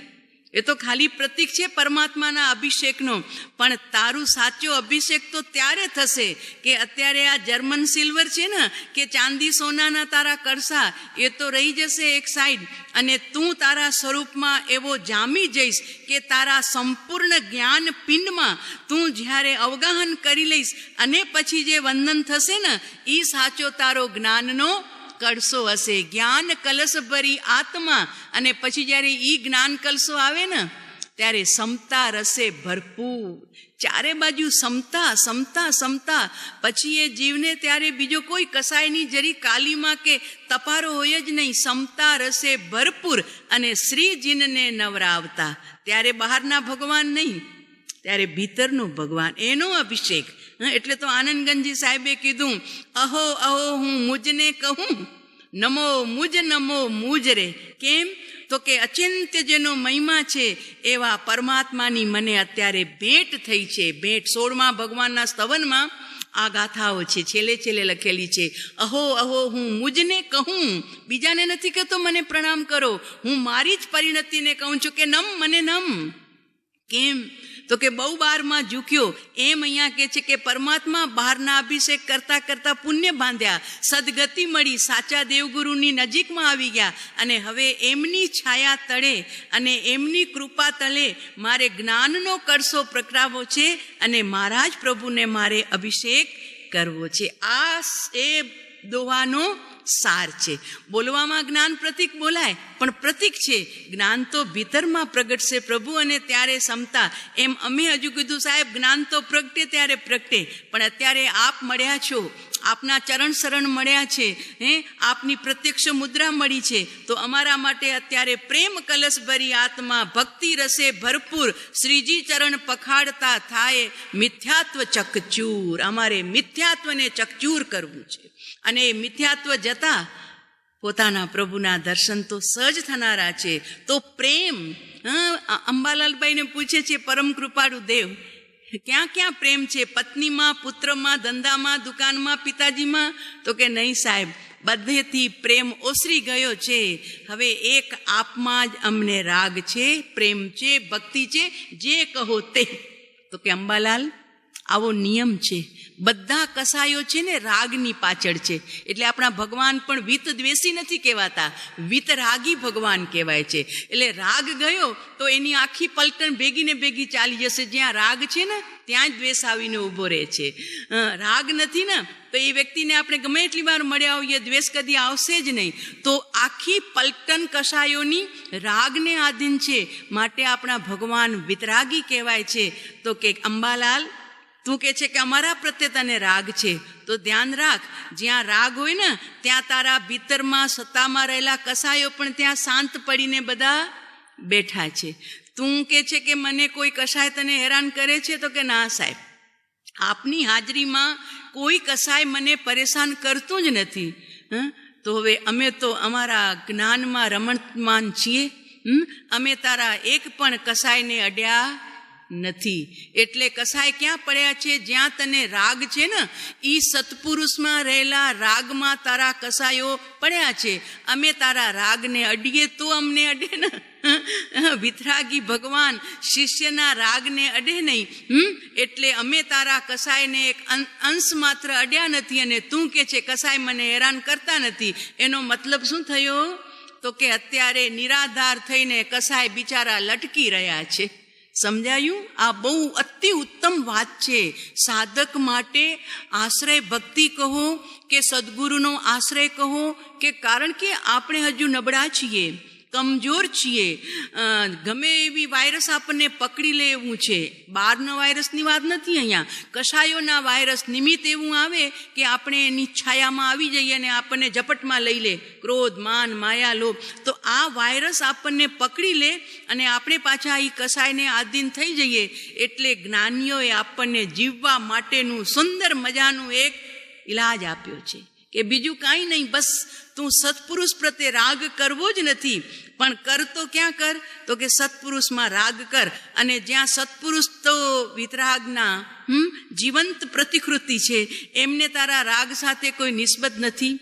એ તો ખાલી પ્રતીક છે પરમાત્માના અભિષેકનો. પણ તારું સાચો અભિષેક તો ત્યારે થશે કે અત્યારે આ જર્મન સિલ્વર છે ને કે ચાંદી સોનાના તારા કળસા, એ તો રહી જશે એક સાઈડ, અને તું તારા સ્વરૂપમાં એવો જામી જઈશ કે તારા સંપૂર્ણ જ્ઞાન પિંડમાં તું જ્યારે અવગાહન કરી લઈશ, અને પછી જે વંદન થશે ને એ સાચો તારો જ્ઞાનનો કળશો હશે. જ્ઞાન કલશ ભરી આત્મા. અને પછી જ્યારે ઈ જ્ઞાન કલશો આવે ને ત્યારે સમતા રસે ભરપૂર. ચારે બાજુ સમતા સમતા સમતા. પછી એ જીવને ત્યારે બીજો કોઈ કસાયની જરી કાલીમાં કે તપારો હોય જ નહીં. સમતા રસે ભરપૂર અને શ્રીજીને નવરાવતા. ત્યારે બહારના ભગવાન નહીં, ત્યારે ભીતરનો ભગવાન, એનો અભિષેક. એટલે તો આનંદગંજી સાહેબે કીધું, અહો અહો હું મુજને કહું, નમો મુજ રે. કેમ? તો કે અચિંત્ય જેનો મહિમા છે એવા પરમાત્માની મને અત્યારે ભેટ થઈ છે. ભેટ 16મા ભગવાનના સ્તવનમાં આ ગાથાઓ છે, છેલ્લે લખેલી છે. અહો અહો હું મુજને કહું, બીજાને નથી કહેતો મને પ્રણામ કરો, હું મારી જ પરિણતિને કહું છું કે નમ મને નમ. કેમ? તો કે બહુ બારમાં ઝૂક્યો. એમ અહીંયા કહે છે કે પરમાત્મા બહારના અભિષેક કરતા કરતા પુણ્ય બાંધ્યા, સદગતિ મળી, સાચા દેવગુરુની નજીકમાં આવી ગયા, અને હવે એમની છાયા તળે અને એમની કૃપા તળે મારે જ્ઞાનનો કળશો પ્રગટાવવો છે અને મારા જ પ્રભુને મારે અભિષેક કરવો છે. આ એ દોવાનો સાર છે. બોલવામાં જ્ઞાન પ્રતીક બોલાય, પણ પ્રતીક છે. જ્ઞાન તો ભીતરમાં પ્રગટશે પ્રભુ, અને ત્યારે સમતા. એમ અમે હજુ કીધું સાહેબ જ્ઞાન તો પ્રગટે ત્યારે પ્રગટે, પણ અત્યારે આપ મળ્યા છો, આપના ચરણ શરણ મળ્યા છે, આપની પ્રત્યક્ષ મુદ્રા મળી છે, તો અમારા માટે અત્યારે પ્રેમ કલશ ભરી આત્મા ભક્તિ રસે ભરપૂર શ્રીજી ચરણ પખાડતા થાય મિથ્યાત્વ ચકચૂર. અમારે મિથ્યાત્વને ચકચૂર કરવું છે, અને એ મિથ્યાત્વ જતા પોતાના પ્રભુના દર્શન તો સહજ થનારા છે. તો પ્રેમ, અંબાલાલભાઈને પૂછે છે પરમ કૃપાળુ દેવ, ક્યાં ક્યાં પ્રેમ છે? પત્નીમાં, પુત્રમાં, ધંધામાં, દુકાનમાં, પિતાજીમાં? તો કે નહીં સાહેબ, બધેથી પ્રેમ ઓસરી ગયો છે. હવે એક આપમાં જ અમને રાગ છે, પ્રેમ છે, ભક્તિ છે, જે કહો તે. તો કે અંબાલાલ આવો નિયમ છે. બધા કસાયો છે ને રાગની પાછળ છે. એટલે આપણા ભગવાન પણ વિત દ્વેષી નથી કહેવાતા, વિતરાગી ભગવાન કહેવાય છે. એટલે રાગ ગયો તો એની આખી પલટણ ભેગી ને ભેગી ચાલી જશે. જ્યાં રાગ છે ને ત્યાં જ દ્વેષ આવીને ઊભો રહે છે. રાગ નથી ને તો એ વ્યક્તિને આપણે ગમે એટલી વાર મળ્યા હોઈએ, દ્વેષ કદી આવશે જ નહીં. તો આખી પલટન કસાયોની રાગને આધીન છે, માટે આપણા ભગવાન વિતરાગી કહેવાય છે. તો કે અંબાલાલ તું કે છે કે અમારા પ્રત્યે તને રાગ છે, તો ધ્યાન રાખ, જ્યાં રાગ હોય ને ત્યાં તારા ભીતરમાં સત્તામાં રહેલા કસાયો પણ ત્યાં શાંત પડીને બધા બેઠા છે. તું કે છે કે મને કોઈ કસાય તને હેરાન કરે છે? તો કે ના સાહેબ, આપની હાજરીમાં કોઈ કસાય મને પરેશાન કરતું જ નથી. તો હવે અમે તો અમારા જ્ઞાનમાં રમણમાન છીએ, અમે તારા એક પણ કસાયને અડ્યા નથી. એટલે કસાય ક્યાં પડ્યા છે? જ્યાં તને રાગ છે ને ઈ સત્પુરુષમાં રહેલા રાગમાં તારા કસાયો પડ્યા છે. અમે તારા રાગને અડીએ તો અમને અડે ને. વિતરાગી ભગવાન શિષ્યના રાગને અડે નહીં. એટલે અમે તારા કસાયને એક અંશ માત્ર અડ્યા નથી, અને તું કે છે કસાય મને હેરાન કરતા નથી. એનો મતલબ શું થયો? તો કે અત્યારે નિરાધાર થઈને કસાય બિચારા લટકી રહ્યા છે. સમજાયું? આ બહુ અતિ ઉત્તમ વાત છે. સાધક માટે આશ્રય ભક્તિ કહો કે સદગુરુનો આશ્રય કહો, કે કારણ કે આપણે હજુ નબળા છીએ, કમજોર છીએ, ગમે એવી વાયરસ આપણને પકડી લે એવું છે. બહારના વાયરસની વાત નથી અહીંયા, કશાયોના વાયરસ નિમિત્ત એવું આવે કે આપણે એની છાયામાં આવી જઈએ અને આપણને ઝપટમાં લઈ લે, ક્રોધ, માન, માયા, લોભ. તો આ વાયરસ આપણને પકડી લે અને આપણે પાછા એ કસાયને આધીન થઈ જઈએ. એટલે જ્ઞાનીઓએ આપણને જીવવા માટેનું સુંદર મજાનું એક ઈલાજ આપ્યો છે કે બીજું કાંઈ નહીં, બસ તું સત્પુરુષ પ્રત્યે રાગ કરવો જ નથી, પણ કર તો ક્યાં કર? તો કે સત્પુરુષમાં રાગ કર. અને જ્યાં સત્પુરુષ તો વિતરાગના જીવંત પ્રતિકૃતિ છે, એમને તારા રાગ સાથે કોઈ નિસ્બત નથી.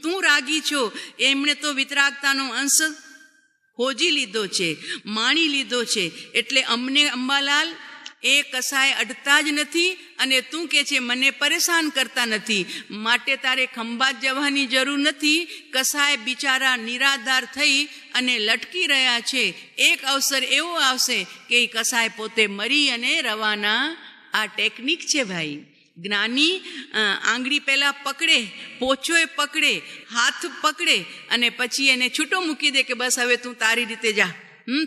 તું રાગી છો, એમણે તો વિતરાગતાનો અંશ હોજી લીધો છે, માણી લીધો છે. એટલે અમને અંબાલાલ એ કસાય અડતા જ નથી, અને તું કે છે મને પરેશાન કરતા નથી. માટે તારે ખંભાત જવાની જરૂર નથી. કસાય બિચારા નિરાધાર થઈ અને લટકી રહ્યા છે. એક અવસર એવો આવશે કે એ કસાય પોતે મરી અને રવાના. આ ટેકનિક છે ભાઈ. જ્ઞાની આંગળી પહેલા પકડે, પોછોય પકડે, હાથ પકડે, અને પછી એને છૂટો મૂકી દે કે બસ હવે તું તારી રીતે જા.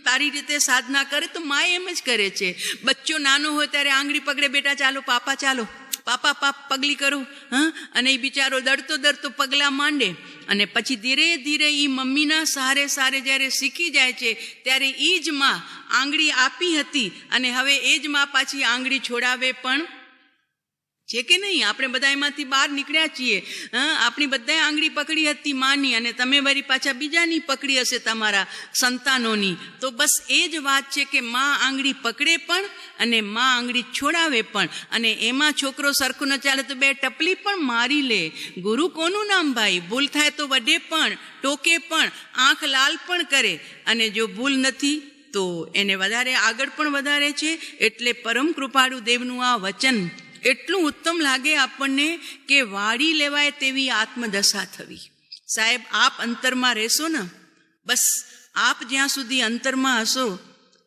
તારી રીતે સાધના કરે. તો માય એમ જ કરે છે. બચ્ચો નાનો હોય ત્યારે આંગળી પકડે, બેટા ચાલો પાપા, ચાલો પાપા, પગલી કરો. અને એ બિચારો દડતો પગલા માંડે, અને પછી ધીરે ધીરે એ મમ્મીના સહારે જ્યારે શીખી જાય છે, ત્યારે એ જ માં આંગળી આપી હતી અને હવે એ જ માં પાછી આંગળી છોડાવે પણ છે કે નહીં? આપણે બધા એમાંથી બહાર નીકળ્યા છીએ. આપણી બધાએ આંગળી પકડી હતી માની, અને તમે વળી પાછા બીજાની પકડી હશે, તમારા સંતાનોની. તો બસ એ જ વાત છે કે માં આંગળી પકડે પણ અને માં આંગળી છોડાવે પણ. અને એમાં છોકરો સરખું ન ચાલે તો બે ટપલી પણ મારી લે. ગુરુ કોનું નામ ભાઈ? ભૂલ થાય તો વઢે પણ, ટોકે પણ, આંખ લાલ પણ કરે, અને જો ભૂલ નથી તો એને વધારે આગળ પણ વધારે છે. એટલે પરમ કૃપાળુ દેવનું આ વચન એટલું ઉત્તમ લાગે આપણને કે વાળી લેવાય તેવી આત્મદશા થવી. સાહેબ, આપ અંતરમાં રહેશો ને, બસ આપ જ્યાં સુધી અંતરમાં હશો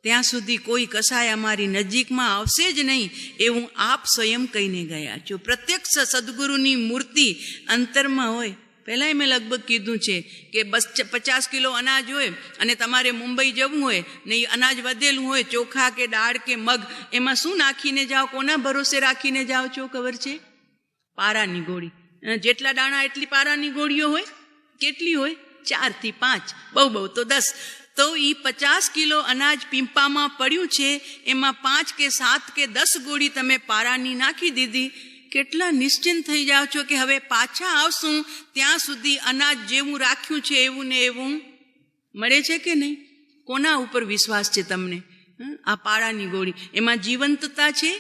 ત્યાં સુધી કોઈ કસાય અમારી નજીકમાં આવશે જ નહીં, એવું આપ સ્વયં કહીને ગયા છો. પ્રત્યક્ષ સદગુરુની મૂર્તિ અંતરમાં હોય. પહેલાંય મેં લગભગ કીધું છે કે બસ 50 કિલો અનાજ હોય અને તમારે મુંબઈ જવું હોય ને, અનાજ વધેલું હોય, ચોખા કે દાળ કે મગ, એમાં શું નાખીને જાઓ? કોના ભરોસે રાખીને જાઓ છો ખબર છે? પારાની ગોળી. જેટલા દાણા એટલી પારાની ગોળીઓ હોય. કેટલી હોય? 4 થી 5, બહુ તો 10. તો એ 50 કિલો અનાજ પીંપામાં પડ્યું છે, એમાં 5 કે 7 કે 10 ગોળી તમે પારાની નાખી દીધી. કેટલા નિશ્ચિંત થઈ જાઓ છો કે હવે પાછા આવશું ત્યાં સુધી અનાજ જેવું રાખ્યું છે એવું ને એવું મળે છે કે નહીં? કોના ઉપર વિશ્વાસ છે તમને? આ પારાની ગોળી, એમાં જીવંતતા છે,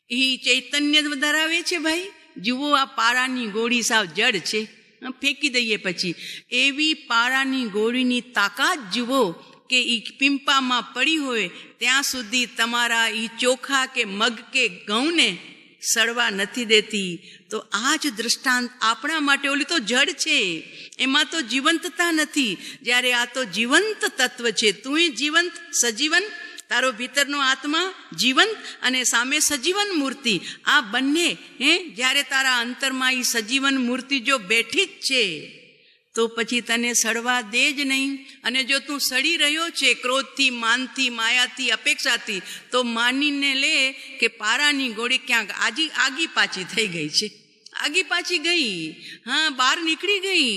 એ ચૈતન્ય ધરાવે છે ભાઈ. જુઓ, આ પારાની ગોળી સાવ જડ છે, ફેંકી દઈએ પછી. એવી પારાની ગોળીની તાકાત જુઓ કે એ પીંપામાં પડી હોય ત્યાં સુધી તમારા એ ચોખા કે મગ કે ઘઉંને સડવા નથી દેતી. તો આ જ દ્રષ્ટાંત આપણા માટે. ઓલી તો જડ છે, એમાં તો જીવંતતા નથી, જ્યારે આ તો જીવંત તત્વ છે. તું જીવંત, સજીવન, તારો ભીતરનો આત્મા જીવંત અને સામે સજીવન મૂર્તિ. આ બંને જ્યારે તારા અંતરમાં એ સજીવન મૂર્તિ જો બેઠી જ છે તો પછી તને સડવા દે જ નહીં. અને જો તું સડી રહ્યો છે ક્રોધથી, માનથી, માયાથી, અપેક્ષાથી, તો માનીને લે કે પારાની ગોળી ક્યાંક આગી પાછી થઈ ગઈ છે, આગી પાછી ગઈ, બહાર નીકળી ગઈ,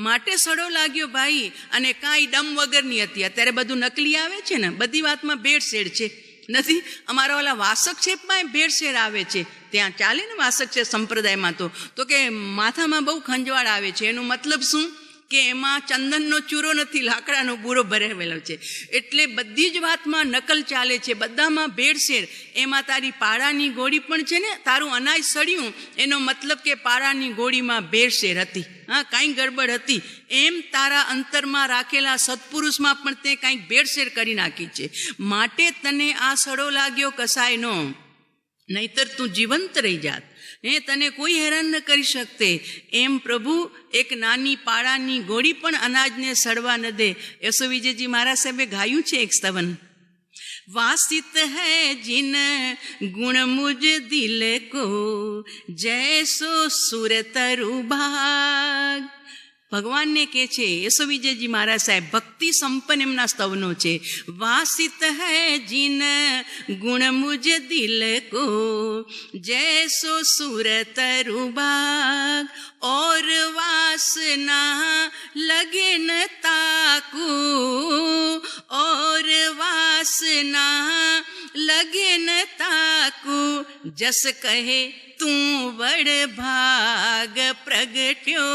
માટે સડો લાગ્યો ભાઈ. અને કાંઈ દમ વગરની હતી. અત્યારે બધું નકલી આવે છે ને, બધી વાતમાં ભેળસેળ છે. નથી? અમારા ઓલા વાસક છેપમાં ભેળસેળ આવે છે. ત્યાં ચાલે ને વાસક છે સંપ્રદાયમાં તો કે માથામાં બહુ ખંજવાળ આવે છે. એનો મતલબ શું? કે એમાં ચંદનનો ચૂરો નથી, લાકડાનો બૂરો ભરેલો છે. એટલે બધી જ વાતમાં નકલ ચાલે છે, બધામાં ભેળસેળ. એમાં તારી પારાની ગોળી પણ છે ને, તારું અનાજ સડ્યું, એનો મતલબ કે પારાની ગોળીમાં ભેળસેળ હતી, કાંઈ ગડબડ હતી. એમ તારા અંતરમાં રાખેલા સત્પુરુષમાં પણ તે કાંઈક ભેળસેળ કરી નાખી છે. માટે તને આ સડો લાગ્યો કસાયનો, નહીતર તું જીવંત રહી જાત. તને કોઈ હેરાન ન કરી શકતે. એમ પ્રભુ એક નાની પાળાની ગોળી પણ અનાજને સડવા ન દે. યશો વિજયજી મહારાજ સાહેબે ગાયું છે એક સ્તવન. वासित है जिन गुण मुझ दिल को जैसो सुर तरु भाग. ભગવાનને કે છે યશો વિજયજી મહારાજ સાહેબ, ભક્તિ સંપન્ન એમના સ્તવનો છે. વાસિત હૈ જીન ગુણ મુજ દિલ કો જૈસો સુર तरु भाग और वासना लगे न ताकू और वासना लगे न ताकू जस कहे તું વડ ભાગ પ્રગટ્યો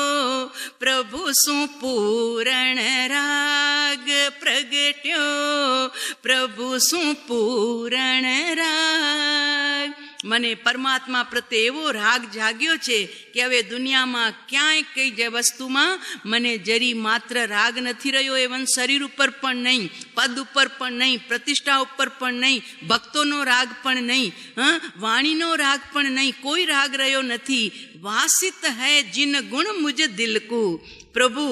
પ્રભુ શું પૂરણ રાગ પ્રગટ્યો પ્રભુ શું પૂરણ રાગ. મને પરમાત્મા પ્રત્યે એવો રાગ જાગ્યો છે કે હવે દુનિયામાં ક્યાંય કઈ જે વસ્તુમાં મને જરી માત્ર રાગ નથી રહ્યો. એવન શરીર ઉપર પણ નહીં, પદ ઉપર પણ નહીં, પ્રતિષ્ઠા ઉપર પણ નહીં, ભક્તોનો રાગ પણ નહીં, વાણીનો રાગ પણ નહીં, કોઈ રાગ રહ્યો નથી. વાસિત હૈ જીન ગુણ મુજ દિલકુ. પ્રભુ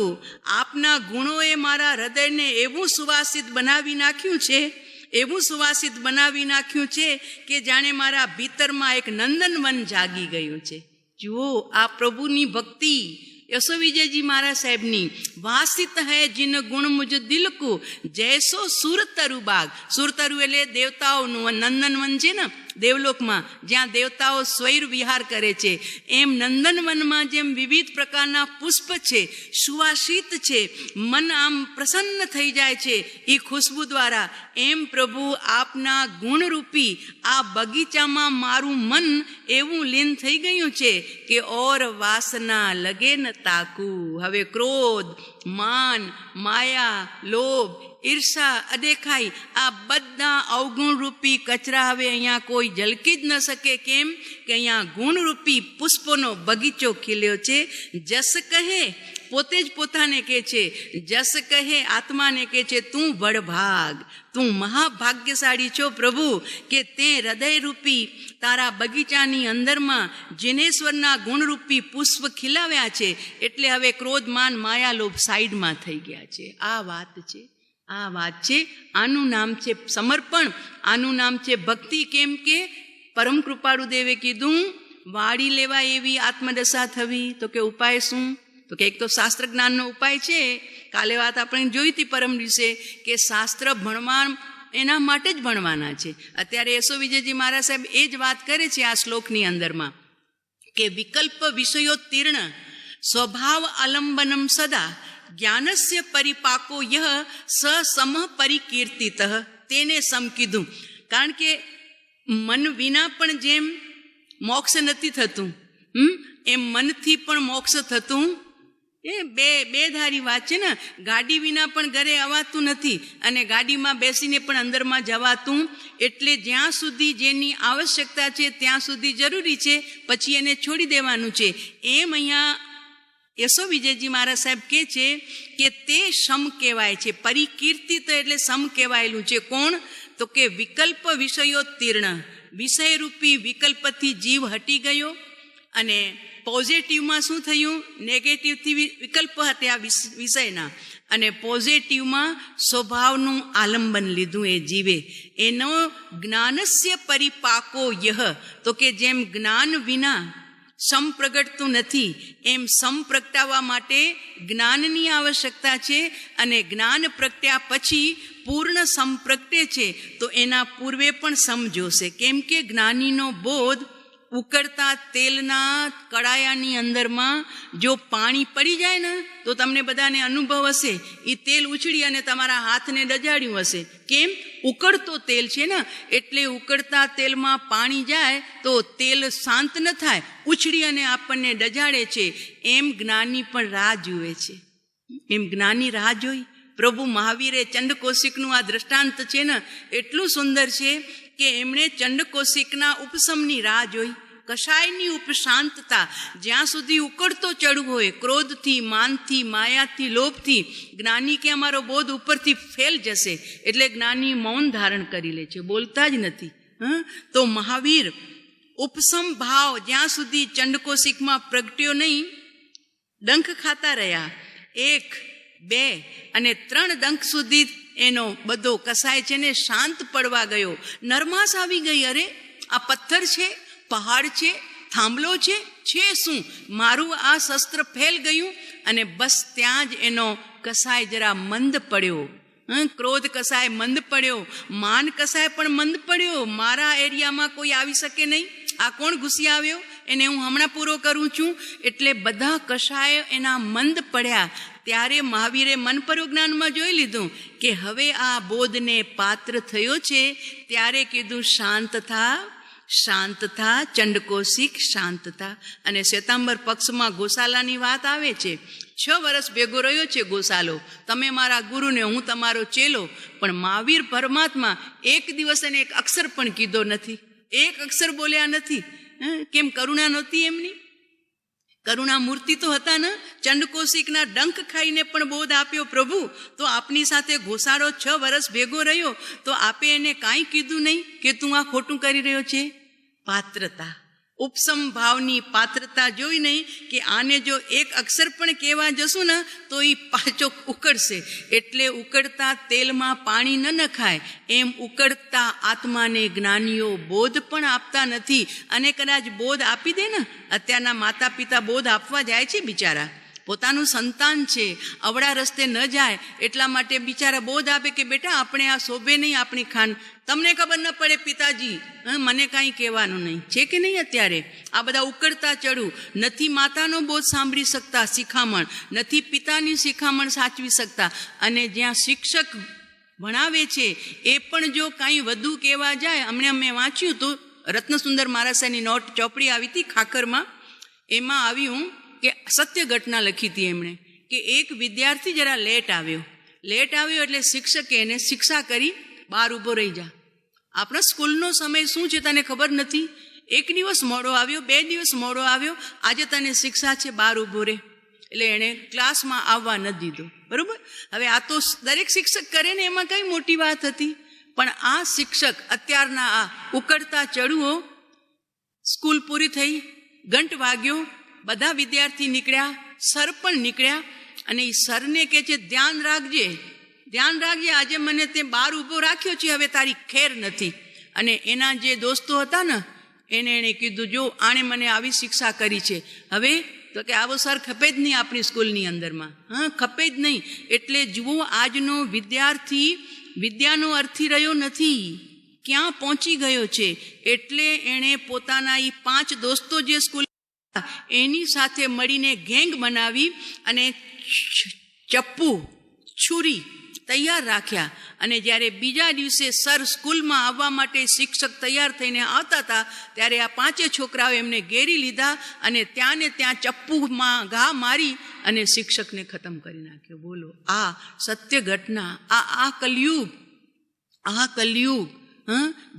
આપના ગુણોએ મારા હૃદયને એવું સુવાસિત બનાવી નાખ્યું છે, એવું સુવાસિત બનાવી નાખ્યું છે કે જાણે મારા ભીતરમાં એક નંદનવન જાગી ગયું છે. જુઓ આ પ્રભુની ભક્તિ યશો વિજયજી મહારાજ સાહેબની. વાસિત હૈ જીન ગુણ મુજ દિલકુ જૈસો સુર તરુ બાગ. સુર તરુ એટલે દેવતાઓનું નંદનવન છે ને, દેવલોકમાં જ્યાં દેવતાઓ સ્વૈર વિહાર કરે છે, એમ નંદનવનમાં જેમ વિવિધ પ્રકારના પુષ્પ છે, સુવાસિત છે, મન આમ પ્રસન્ન થઈ જાય છે એ ખુશ્બુ દ્વારા, એમ પ્રભુ આપના ગુણરૂપી આ બગીચામાં મારું મન એવું લીન થઈ ગયું છે કે ઓર વાસના લગે ન તાકું. હવે ક્રોધ, માન, માયા, લોભ, ઈર્ષા, અદેખાઈ આ બધા અવગુણરૂપી કચરા હવે અહીંયા કોઈ ઝલકી જ ન શકે. કેમ કે અહીંયા ગુણરૂપી પુષ્પોનો બગીચો ખીલ્યો છે. જસ કહે, પોતે જ પોતાને કહે છે, જસ કહે આત્માને કહે છે, તું વડભાગ, તું મહાભાગ્યશાળી છો પ્રભુ કે તે હૃદયરૂપી તારા બગીચાની અંદરમાં જિનેશ્વરના ગુણરૂપી પુષ્પ ખીલાવ્યા છે. એટલે હવે ક્રોધ, માન, માયા, લોભ સાઈડમાં થઈ ગયા છે. આ વાત છે, આ વાત છે. આનું નામ છે સમર્પણ, આનું નામ છે ભક્તિ. કેમ કે પરમ કૃપાળુ દેવે કીધું વાળી લેવા એવી આત્મદશા થવી. તો કે ઉપાય શું? તો કે એક તો શાસ્ત્ર જ્ઞાનનો ઉપાય છે. કાલે વાત આપણે જોઈ હતી પરમ દિવસે કે શાસ્ત્ર ભણવા એના માટે જ ભણવાના છે. અત્યારે યશો વિજયજી મહારાજ સાહેબ એ જ વાત કરે છે આ શ્લોકની અંદરમાં કે વિકલ્પ વિષયોત્તીર્ણ સ્વભાવ અલંબનમ સદા જ્ઞાનસ્ય પરિપાકો યહ સ સમ પરિકીર્તિત. તેને સમ કીધું. કારણ કે મન વિના પણ જેમ મોક્ષ નથી થતું, એમ મનથી પણ મોક્ષ થતું એ બે ધારી વાત છે ને. ગાડી વિના પણ ઘરે અવાતું નથી અને ગાડીમાં બેસીને પણ અંદરમાં જવાતું. એટલે જ્યાં સુધી જેની આવશ્યકતા છે ત્યાં સુધી જરૂરી છે, પછી એને છોડી દેવાનું છે. એમ અહીંયા યશો વિજયજી મહારાજ સાહેબ કહે છે કે તે સમ કહેવાય છે. પરિકીર્તિત એટલે સમ કહેવાયેલું છે. કોણ? તો કે વિકલ્પ વિષયોત્તીર્ણ, વિષયરૂપી વિકલ્પથી જીવ હટી ગયો અને પોઝિટિવમાં શું થયું? નેગેટિવથી વિકલ્પ હતા વિષયના અને પોઝિટિવમાં સ્વભાવનું આલંબન લીધું એ જીવે. એનો જ્ઞાનસ્ય પરિપાકો યહ, તો કે જેમ જ્ઞાન વિના સમ પ્રગટતું નથી એમ સમ પ્રગટાવવા માટે જ્ઞાનની આવશ્યકતા છે અને જ્ઞાન પ્રગટ્યા પછી પૂર્ણ સમ પ્રગટે છે. તો એના પૂર્વે પણ સમ જોશે. કેમ કે જ્ઞાનીનો બોધ ઉકળતા તેલના કડાયાની અંદરમાં જો પાણી પડી જાય ને તો તમને બધાને અનુભવ હશે. એ તેલ ઉછળી અને તમારા હાથને ડજાડ્યું હશે. કેમ? ઉકળતો તેલ છે ને, એટલે ઉકળતા તેલમાં પાણી જાય તો તેલ શાંત ન થાય, ઉછળી અને આપણને ડજાડે છે. એમ જ્ઞાની પણ રાહ જુએ છે. એમ જ્ઞાની રાહ જોઈ. પ્રભુ મહાવીરે ચંડકૌશિકનું આ દ્રષ્ટાંત છે ને એટલું સુંદર છે કે એમણે ચંડકૌશિકના ઉપશમની રાહ જોઈ. કશાયની ઉપશાંતતા, જ્યાં સુધી ઉકળતો ચડવું હોય ક્રોધથી, માનથી, માયાથી, લોભથી, જ્ઞાની કે અમારો બોધ ઉપરથી ફેલ જશે એટલે જ્ઞાની મૌન ધારણ કરી લે છે, બોલતા જ નથી. તો મહાવીર ઉપશમ ભાવ જ્યાં સુધી ચંડકૌશિકમાં પ્રગટ્યો નહીં, ડંખ ખાતા રહ્યા. 1, 2 અને 3 ડંખ સુધી એનો બધો કસાય છે ને શાંત પડવા ગયો. નરમાશ આવી ગઈ. અરે આ પથ્થર છે, પહાડ છે, થાંભલો છે શું? મારું આ શસ્ત્ર ફેલ ગયું. અને બસ ત્યાં જ એનો કસાય જરા મંદ પડ્યો. ક્રોધ કસાય મંદ પડ્યો, માન કસાય પણ મંદ પડ્યો. મારા એરિયામાં કોઈ આવી શકે નહીં, આ કોણ ઘૂસી આવ્યો, એને હું હમણાં પૂરો કરું છું. એટલે બધા કષાય એના મંદ પડ્યા. ત્યારે મહાવીરે મન પરોજ્ઞાનમાં જોઈ લીધું કે હવે આ બોધને પાત્ર થયો છે. ત્યારે કીધું શાંત થા, શાંત થા ચંડકૌશિક, શાંત થા. અને શ્વેતાંબર પક્ષમાં ગોશાલાની વાત આવે છે. 6 વર્ષ ભેગો રહ્યો છે ગોશાલો. તમે મારા ગુરુને, હું તમારો ચેલો. પણ મહાવીર પરમાત્મા એક દિવસ એને એક અક્ષર પણ કીધો નથી, એક અક્ષર બોલ્યા નથી. કેમ? કરુણા નહોતી એમની. કરુણા મૂર્તિ તો હતા ને. ચંડકૌશિકના ડંખ ખાઈને પણ બોધ આપ્યો પ્રભુ. તો આપની સાથે ગોસાળો 6 વર્ષ ભેગો રહ્યો તો આપે એને કાંઈ કીધું નહીં કે તું આ ખોટું કરી રહ્યો છે? પાત્રતા, ઉપસમ ભાવની પાત્રતા જોઈ નહીં કે આને જો એક અક્ષર પણ કહેવા જશું ને તો એ પાછો ઉકળશે. એટલે ઉકળતા તેલમાં પાણી ન નખાય એમ ઉકળતા આત્માને જ્ઞાનીઓ બોધ પણ આપતા નથી. અને કદાચ બોધ આપી દે ને, અત્યારના માતા પિતા બોધ આપવા જાય છે બિચારા, પોતાનું સંતાન છે, અવળા રસ્તે ન જાય એટલા માટે બિચારા બોધ આપે કે બેટા આપણે આ શોભે નહીં આપણી ખાન. તમને ખબર ન પડે પિતાજી, મને કાંઈ કહેવાનું નહીં, છે કે નહીં? અત્યારે આ બધા ઉકળતા ચડું, નથી માતાનો બોધ સાંભળી શકતા, શિખામણ નથી, પિતાની શિખામણ સાચવી શકતા. અને જ્યાં શિક્ષક ભણાવે છે એ પણ જો કાંઈ વધુ કહેવા જાય, અમે વાંચ્યું તો રત્નસુંદર મહારાજ નોટ ચોપડી આવી હતી ખાખરમાં, એમાં આવ્યું કે સત્ય ઘટના લખી હતી એમણે કે એક વિદ્યાર્થી જરા લેટ આવ્યો એટલે શિક્ષકે એને શિક્ષા કરી, બહાર ઊભો રહી જા. આપણા સ્કૂલનો સમય શું છે તને ખબર નથી? એક દિવસ મોડો આવ્યો, 2 દિવસ મોડો આવ્યો, આજે તને શિક્ષા છે, બહાર ઊભો રહે. એટલે એણે ક્લાસમાં આવવા ન દીધો. બરોબર? હવે આ તો દરેક શિક્ષક કરે ને, એમાં કઈ મોટી વાત હતી? પણ આ શિક્ષક અત્યારના આ ઉકળતા ચડુઓ, સ્કૂલ પૂરી થઈ, ઘંટ વાગ્યો, બધા વિદ્યાર્થી નીકળ્યા, સર પણ નીકળ્યા, અને એ સરને કહે છે ધ્યાન રાખજે, આજે મને તે બહાર ઊભો રાખ્યો છે, હવે તારી ખેર નથી. અને એના જે દોસ્તો હતા ને એને કીધું જો આણે મને આવી શિક્ષા કરી છે, હવે તો કે આવો સર ખપે જ નહીં આપણી સ્કૂલની અંદરમાં, ખપે જ નહીં. એટલે જુઓ, આજનો વિદ્યાર્થી વિદ્યાનો અર્થી રહ્યો નથી, ક્યાં પહોંચી ગયો છે. એટલે એણે પોતાના એ 5 દોસ્તો જે સ્કૂલ એની સાથે મળીને ગેંગ બનાવી અને ચપ્પુ છુરી તૈયાર રાખ્યા. અને જ્યારે બીજા દિવસે સર સ્કૂલમાં આવવા માટે શિક્ષક તૈયાર થઈને આવતા હતા ત્યારે આ 5 છોકરાઓ એમને ઘેરી લીધા અને ત્યાં ને ત્યાં ચપ્પુમાં ઘા મારી અને શિક્ષકને ખતમ કરી નાખ્યો. બોલો, આ સત્ય ઘટના, આ કલયુગ.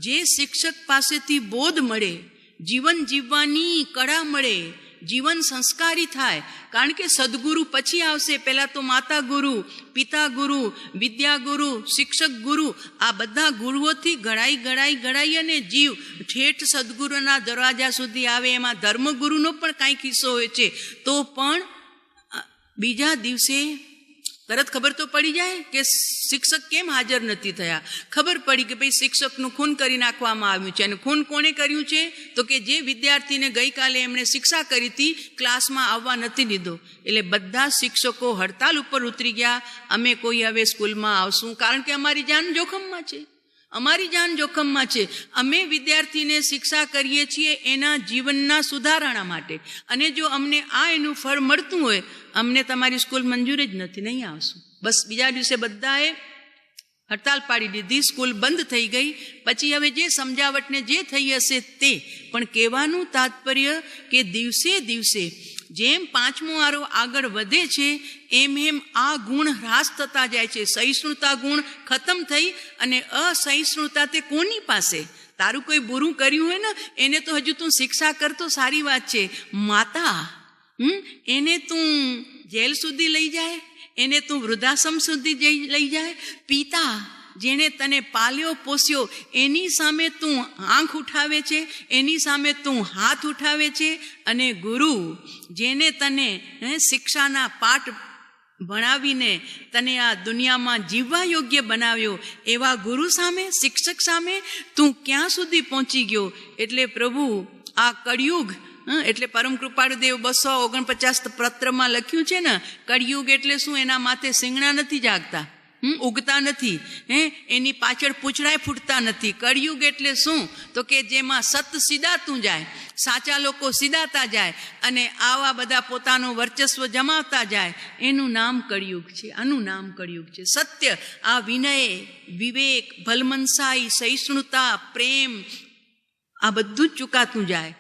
જે શિક્ષક પાસેથી બોધ મળે, જીવન જીવવાની કળા મળે, જીવન સંસ્કારી થાય. કારણ કે સદગુરુ પછી આવશે, પહેલા તો માતા ગુરુ, પિતા ગુરુ, વિદ્યા ગુરુ, શિક્ષક ગુરુ, આ બધા ગુરુઓથી ઘડાઈ અને જીવ ઠેઠ સદગુરુના દરવાજા સુધી આવે. એમાં ધર્મગુરુનો પણ કાંઈક હિસ્સો હોય છે. તો પણ બીજા દિવસે તરત ખબર તો પડી જાય કે શિક્ષક કેમ હાજર નથી થયા. ખબર પડી કે ભાઈ શિક્ષકનું ખૂન કરી નાખવામાં આવ્યું છે. અને ખૂન કોણે કર્યું છે? તો કે જે વિદ્યાર્થીને ગઈકાલે એમણે શિક્ષા કરી હતી, ક્લાસમાં આવવા નથી દીધો. એટલે બધા શિક્ષકો હડતાલ ઉપર ઉતરી ગયા, અમે કોઈ હવે સ્કૂલમાં આવશું, કારણ કે અમારી જાન જોખમમાં છે. અમે વિદ્યાર્થીને શિક્ષા કરીએ છીએ એના જીવનના સુધારણા માટે, અને જો અમને એનું ફળ મળતું હોય, અમને તમારી સ્કૂલ મંજૂર જ નથી, નહીં આવશું. બસ બીજા દિવસે બધાએ હડતાલ પાડી દીધી, સ્કૂલ બંધ થઈ ગઈ. પછી હવે જે સમજાવટને જે થઈ હશે તે, પણ કહેવાનું તાત્પર્ય કે દિવસે દિવસે જેમ 5મો આરો આગળ વધે છે એમ આ ગુણ હ્રાસ થતા જાય છે. સહિષ્ણુતા ગુણ ખતમ થઈ અને અસહિષ્ણુતા તે કોની પાસે? તારું કોઈ બુરું કર્યું હોય ને એને તો હજુ તું શિક્ષા કરતો સારી વાત છે. માતા એને તું જેલ સુધી લઈ જાય, એને તું વૃદ્ધાશ્રમ સુધી લઈ જાય. પિતા જેણે તને પાલ્યો પોસ્યો એની સામે તું આંખ ઉઠાવે છે, એની સામે તું હાથ ઉઠાવે છે. અને ગુરુ જેને તને શિક્ષાના પાઠ ભણાવીને તને આ દુનિયામાં જીવવા યોગ્ય બનાવ્યો, એવા ગુરુ સામે, શિક્ષક સામે તું ક્યાં સુધી પહોંચી ગયો? એટલે પ્રભુ આ કળિયુગ, એટલે પરમ કૃપાળુ દેવ 249 પત્રમાં લખ્યું છે ને, કળિયુગ એટલે શું? એના માથે સિંગણા નથી જાગતા, ઉગતા નથી, એની પાછળ પૂંછડાય ફૂટતા નથી. કળિયુગ એટલે શું? તો કે જેમાં સત સીધાતું જાય, સાચા લોકો સીધાતા જાય અને આવા બધા પોતાનું વર્ચસ્વ જમાવતા જાય, એનું નામ કળિયુગ છે. આનું નામ કળિયુગ છે. સત્ય, આ વિનય, વિવેક, ભલમનસાઈ, સહિષ્ણુતા, પ્રેમ, આ બધું જ ચૂકાતું જાય.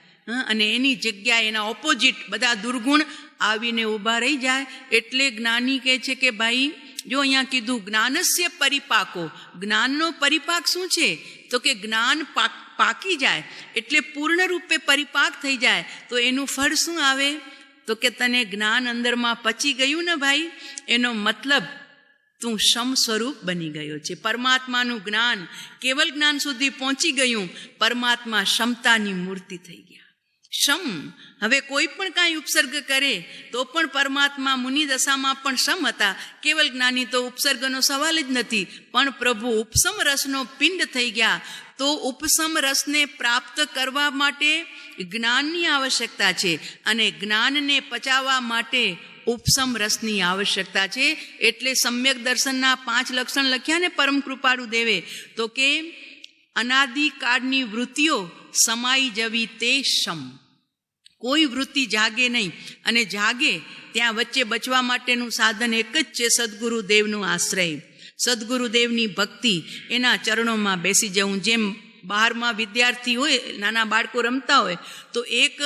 અને એની જગ્યાએ એના ઓપોઝિટ બધા દુર્ગુણ આવીને ઊભા રહી જાય. એટલે જ્ઞાની કહે છે કે ભાઈ જો અહીંયા કીધું જ્ઞાનસ્ય પરિપાકો, જ્ઞાનનો પરિપાક શું છે? તો કે જ્ઞાન પાકી જાય એટલે પૂર્ણ રૂપે પરિપાક થઈ જાય તો એનું ફળ શું આવે? તો કે તને જ્ઞાન અંદરમાં પચી ગયું ને ભાઈ, એનો મતલબ તું શમ સ્વરૂપ બની ગયો છે. પરમાત્માનું જ્ઞાન, કેવલ જ્ઞાન સુધી પહોંચી ગયું, પરમાત્મા ક્ષમતાની મૂર્તિ થઈ ગયા. શમ, હવે કોઈ પણ કાંઈ ઉપસર્ગ કરે તો પણ પરમાત્મા મુનિ દશામાં પણ શમ હતા. કેવલ જ્ઞાની તો ઉપસર્ગનો સવાલ જ નથી. પણ પ્રભુ ઉપસમ રસનો પિંડ થઈ ગયા. તો ઉપસમ રસને પ્રાપ્ત કરવા માટે જ્ઞાનની આવશ્યકતા છે, અને જ્ઞાનને પચાવવા માટે ઉપસમ રસની આવશ્યકતા છે. એટલે સમ્યક દર્શનના 5 લક્ષણ લખ્યા ને પરમ કૃપાળુ દેવે, તો કે અનાદિકાળની વૃત્તિઓ સમાઈ જવી તે શમ. કોઈ વૃત્તિ જાગે નહીં, અને જાગે ત્યાં વચ્ચે બચવા માટેનું સાધન એક જ છે, સદગુરુદેવનો આશ્રય, સદગુરુદેવની ભક્તિ, એના ચરણોમાં બેસી જવું. જેમ બહારમાં વિદ્યાર્થી હોય, નાના બાળકો રમતા હોય, તો એક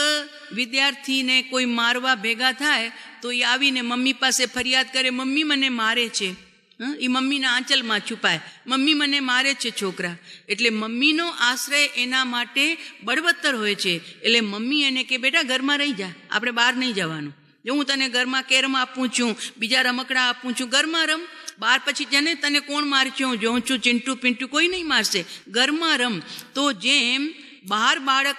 વિદ્યાર્થીને કોઈ મારવા ભેગા થાય તો એ આવીને મમ્મી પાસે ફરિયાદ કરે, મમ્મી મને મારે છે. એ મમ્મીના આંચલમાં છુપાય, મમ્મી મને મારે છે છોકરા. એટલે મમ્મીનો આશ્રય એના માટે બળવત્તર હોય છે. એટલે મમ્મી એને કે બેટા ઘરમાં રહી જા, આપણે બહાર નહીં જવાનું. જો હું તને ઘરમાં કેરમ આપું છું, બીજા રમકડા આપું છું, ઘરમાં રમ. બહાર પછી જને તને કોણ મારશે, હું જોઉં છું, ચિંટુ પિંટુ કોઈ નહીં મારશે, ઘરમાં રમ. તો જેમ બહાર બાળક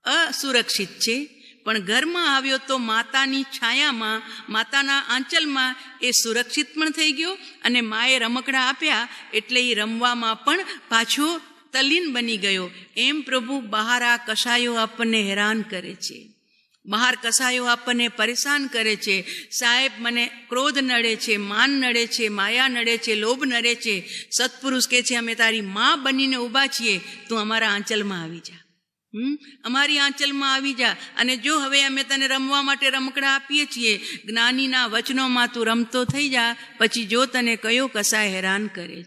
અસુરક્ષિત છે, પણ ઘરમાં આવ્યો તો માતાની છાયામાં, માતાના આંચલમાં એ સુરક્ષિત પણ થઈ ગયો, અને માએ રમકડા આપ્યા એટલે એ રમવામાં પણ પાછો તલ્લીન બની ગયો. એમ પ્રભુ બહાર આ કશાયો આપણને હેરાન કરે છે, બહાર કસાયો આપણને પરેશાન કરે છે. સાહેબ મને ક્રોધ નડે છે, માન નડે છે, માયા નડે છે, લોભ નડે છે. સત્પુરુષ કહે છે અમે તારી માં બનીને ઊભા છીએ, તું અમારા આંચલમાં આવી જા, અમારી આંચલમાં આવી જા. અને જો હવે અમે તને રમવા માટે રમકડા આપીએ છીએ, જ્ઞાનીના વચનોમાં તું રમતો થઈ જા, પછી જો તને કયો કસાય હેરાન કરે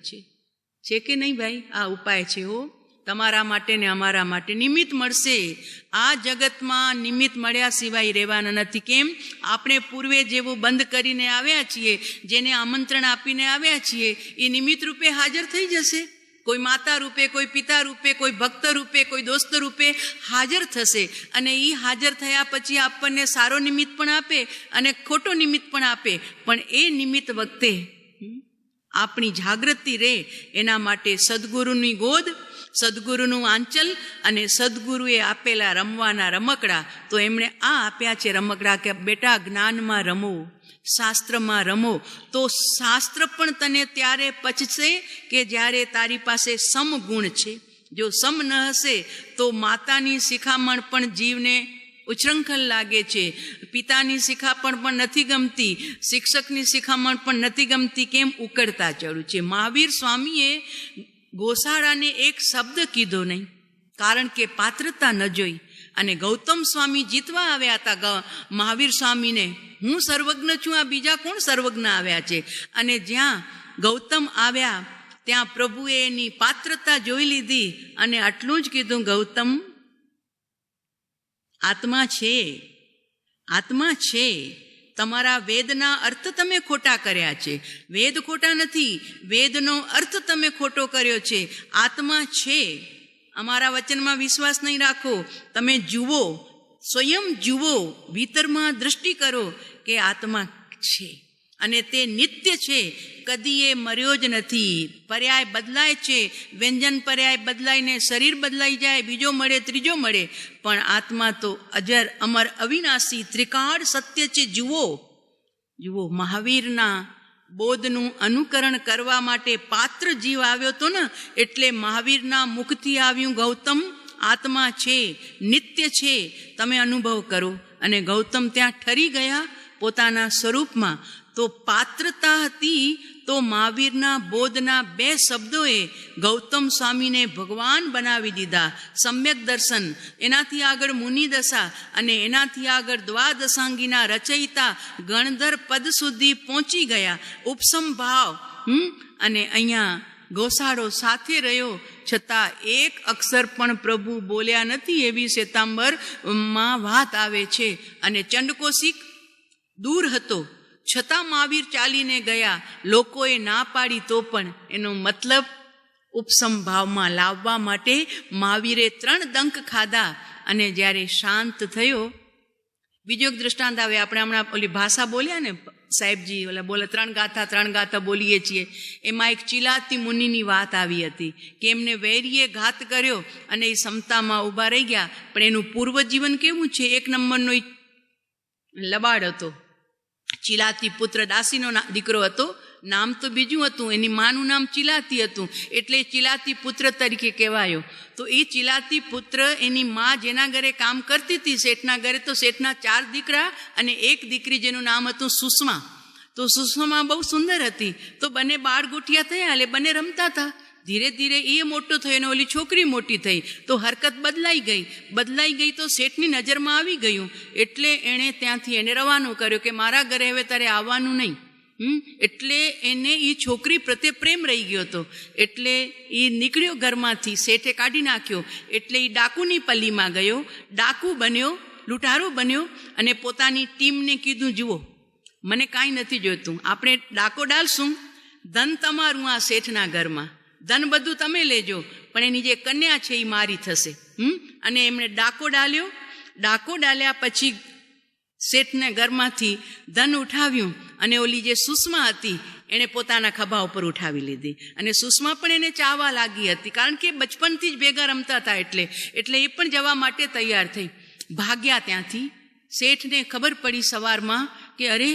છે કે નહીં ભાઈ? આ ઉપાય છે હો, તમારા માટે ને અમારા માટે. નિમિત્ત મળશે. આ જગતમાં નિમિત્ત મળ્યા સિવાય રહેવાના નથી. કેમ? આપણે પૂર્વે જેવું બંધ કરીને આવ્યા છીએ, જેને આમંત્રણ આપીને આવ્યા છીએ, એ નિમિત્ત રૂપે હાજર થઈ જશે. કોઈ માતા રૂપે, કોઈ પિતા રૂપે, કોઈ ભક્ત રૂપે, કોઈ દોસ્ત રૂપે હાજર થશે. અને એ હાજર થયા પછી આપણને સારો નિમિત્ત પણ આપે અને ખોટો નિમિત્ત પણ આપે. પણ એ નિમિત્ત વખતે આપણી જાગૃતિ રહે, એના માટે સદગુરુની ગોદ, સદગુરુનું આંચલ અને સદગુરુએ આપેલા રમવાના રમકડા. તો એમણે આ આપ્યા છે રમકડા કે બેટા જ્ઞાનમાં રમો, શાસ્ત્રમાં રમો. તો શાસ્ત્ર પણ તને ત્યારે પચશે કે જ્યારે તારી પાસે સમગુણ છે. જો સમ ન હશે તો માતાની શિખામણ પણ જીવને ઉચ્છૃંખલ લાગે છે, પિતાની શિખામણ પણ નથી ગમતી, શિક્ષકની શિખામણ પણ નથી ગમતી. કેમ? ઉકળતા ચડું છે. મહાવીર સ્વામીએ ગોસાળાને એક શબ્દ કીધો નહીં, કારણ કે પાત્રતા ન જોઈ. અને ગૌતમ સ્વામી જીતવા આવ્યા હતા મહાવીર સ્વામીને, હું સર્વજ્ઞ છું, આ બીજા કોણ સર્વજ્ઞ આવ્યા છે? અને જ્યાં ગૌતમ આવ્યા ત્યાં પ્રભુએ એની પાત્રતા જોઈ લીધી અને આટલું જ કીધું, ગૌતમ આત્મા છે, આત્મા છે. તમારા વેદના અર્થ તમે ખોટા કર્યા છે. વેદ ખોટા નથી, વેદનો અર્થ તમે ખોટો કર્યો છે. આત્મા છે. અમારા વચનમાં વિશ્વાસ નહીં રાખો, તમે જુઓ, સ્વયં જુઓ, ભીતરમાં દૃષ્ટિ કરો કે આત્મા છે અને તે નિત્ય છે. કદી એ મર્યો જ નથી. પર્યાય બદલાય છે, વ્યંજન પર્યાય બદલાઈને શરીર બદલાઈ જાય, બીજો મળે, ત્રીજો મળે, પણ આત્મા તો અજર અમર અવિનાશી ત્રિકાળ સત્ય છે. જુઓ, જુઓ. મહાવીરના બોધનું અનુકરણ કરવા માટે પાત્ર જીવ આવ્યો હતો ને, એટલે મહાવીરના મુખથી આવ્યું, ગૌતમ આત્મા છે, નિત્ય છે, તમે અનુભવ કરો. અને ગૌતમ ત્યાં ઠરી ગયા પોતાના સ્વરૂપમાં. તો પાત્રતા હતી. તો મહાવીરના બોધના 2 શબ્દોએ ગૌતમ સ્વામીને ભગવાન બનાવી દીધા. સમ્યક દર્શન, એનાથી આગળ મુનિ દશા, અને એનાથી આગળ દ્વાદશાંગીના રચયિતા ગણધર પદ સુધી પહોંચી ગયા. ઉપસમ ભાવ. અને અહીંયા ગોસાળો સાથે રહ્યો છતાં એક અક્ષર પણ પ્રભુ બોલ્યા નથી, એવી શ્વેતાંબરમાં વાત આવે છે. અને ચંડકોશિક દૂર હતો છતાં મહાવીર ચાલીને ગયા. લોકોએ ના પાડી તો પણ એનો મતલબ ઉપસમ ભાવમાં લાવવા માટે મહાવીરે 3 ડંક ખાધા. અને જ્યારે શાંત થયો, બીજો એક દૃષ્ટાંત આવે. આપણે હમણાં ઓલી ભાષા બોલ્યા ને સાહેબજી, ઓલા બોલે 3 ગાથા બોલીએ છીએ, એમાં એક ચિલાતી મુનિની વાત આવી હતી કે એમને વૈરીએ ઘાત કર્યો અને એ સમતામાં ઊભા રહી ગયા. પણ એનું પૂર્વજીવન કેવું છે? 1 નંબરનો લબાડ હતો. ચિલાતી પુત્ર દાસીનો દીકરો હતો નામ તો બીજું હતું, એની માનું નામ ચિલાતી હતું, એટલે ચિલાતી પુત્ર તરીકે કહેવાયો. તો એ ચિલાતી પુત્ર એની મા જેના ઘરે કામ કરતી હતી શેઠના ઘરે, તો શેઠના 4 દીકરા અને 1 દીકરી જેનું નામ હતું સુષ્મા. તો સુષ્મા બહુ સુંદર હતી. તો બંને બાળ ગોઠિયા થયા, એટલે બંને રમતા હતા. ધીરે ધીરે એ મોટો થયો અને ઓલી છોકરી મોટી થઈ, તો હરકત બદલાઈ ગઈ તો શેઠની નજરમાં આવી ગયું. એટલે એણે ત્યાંથી એને રવાનો કર્યો કે મારા ઘરે હવે તારે આવવાનું નહીં. એટલે એને એ છોકરી પ્રત્યે પ્રેમ રહી ગયો હતો. એટલે એ નીકળ્યો ઘરમાંથી, શેઠે કાઢી નાખ્યો. એટલે એ ડાકુની પલ્લીમાં ગયો, ડાકુ બન્યો, લૂંટારો બન્યો અને પોતાની ટીમને કીધું, જુઓ મને કાંઈ નથી જોઈતું, આપણે ડાકો ડાલશું, ધન તમારું આ શેઠના ઘરમાં, ધન બધું તમે લેજો, પણ એની જે કન્યા છે એ મારી થશે. અને એમણે ડાકો ડાલ્યા પછી શેઠને ઘરમાંથી ધન ઉઠાવ્યું અને ઓલી જે સુષ્મા હતી એણે પોતાના ખભા ઉપર ઉઠાવી લીધી. અને સુષ્મા પણ એને ચાહવા લાગી હતી, કારણ કે બચપનથી જ ભેગા રમતા હતા. એટલે એ પણ જવા માટે તૈયાર થઈ. ભાગ્યા ત્યાંથી. શેઠને ખબર પડી સવારમાં કે અરે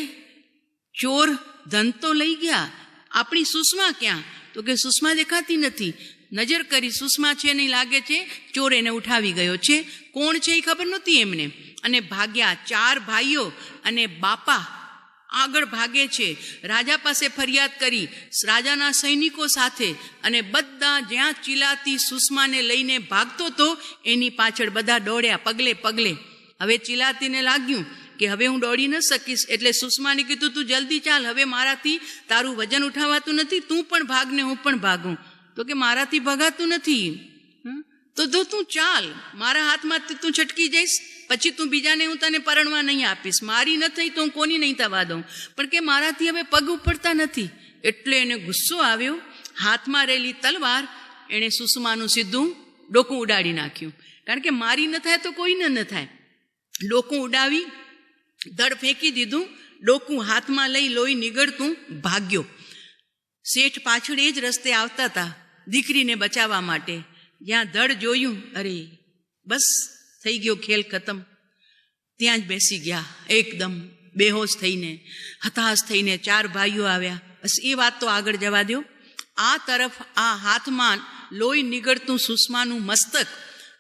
ચોર ધન તો લઈ ગયા, આપણી સુષ્મા ક્યાં? તો કે સુષ્મા દેખાતી નથી. નજર કરી, સુષ્મા છે નહીં, લાગે છે ચોર એને ઉઠાવી ગયો છે. કોણ છે એ ખબર નહોતી એમને. અને ભાગ્યા. 4 ભાઈઓ અને બાપા આગળ ભાગે છે. રાજા પાસે ફરિયાદ કરી, રાજાના સૈનિકો સાથે, અને બધા જ્યાં ચિલાતી સુષ્માને લઈને ભાગતો તો એની પાછળ બધા દોડ્યા પગલે. હવે ચિલાતીને લાગ્યું કે હવે હું દોડી ન શકીશ. એટલે સુષ્માને કીધું, તું જલ્દી ચાલ, હવે મારાથી તારું વજન ઉઠાવાતું નથી, તું પણ ભાગ ને હું પણ ભાગું. તો કે મારાથી ભગાતું નથી, તો તું ચાલ, મારા હાથમાંથી તું છટકી જઈશ, પછી તું બીજાને હું તને પરણવા નહીં આપીશ. મારી ન થઈ તો હું કોની નહીં થવા દઉં, પણ કે મારાથી હવે પગ ઉપડતા નથી. એટલે એને ગુસ્સો આવ્યો. હાથમાં રહેલી તલવાર એણે સુષ્માનું સીધું ડોકું ઉડાડી નાખ્યું. કારણ કે મારી ન થાય તો કોઈને ન થાય. ડોકું ઉડાવી ધડ ફેંકી દીધું. ડોકું હાથમાં લઈ લોહી નીગળતું ભાગ્યો. શેઠ પાછળ એ જ રસ્તે આવતા હતા દીકરીને બચાવવા માટે. જ્યાં ધડ જોયું, અરે બસ થઈ ગયો ખેલ ખતમ. ત્યાં જ બેસી ગયા એકદમ બેહોશ થઈને, હતાશ થઈને. 4 ભાઈઓ આવ્યા. બસ એ વાત તો આગળ જવા દો. આ તરફ આ હાથમાં લોહી નીગળતું સુષ્માનું મસ્તક,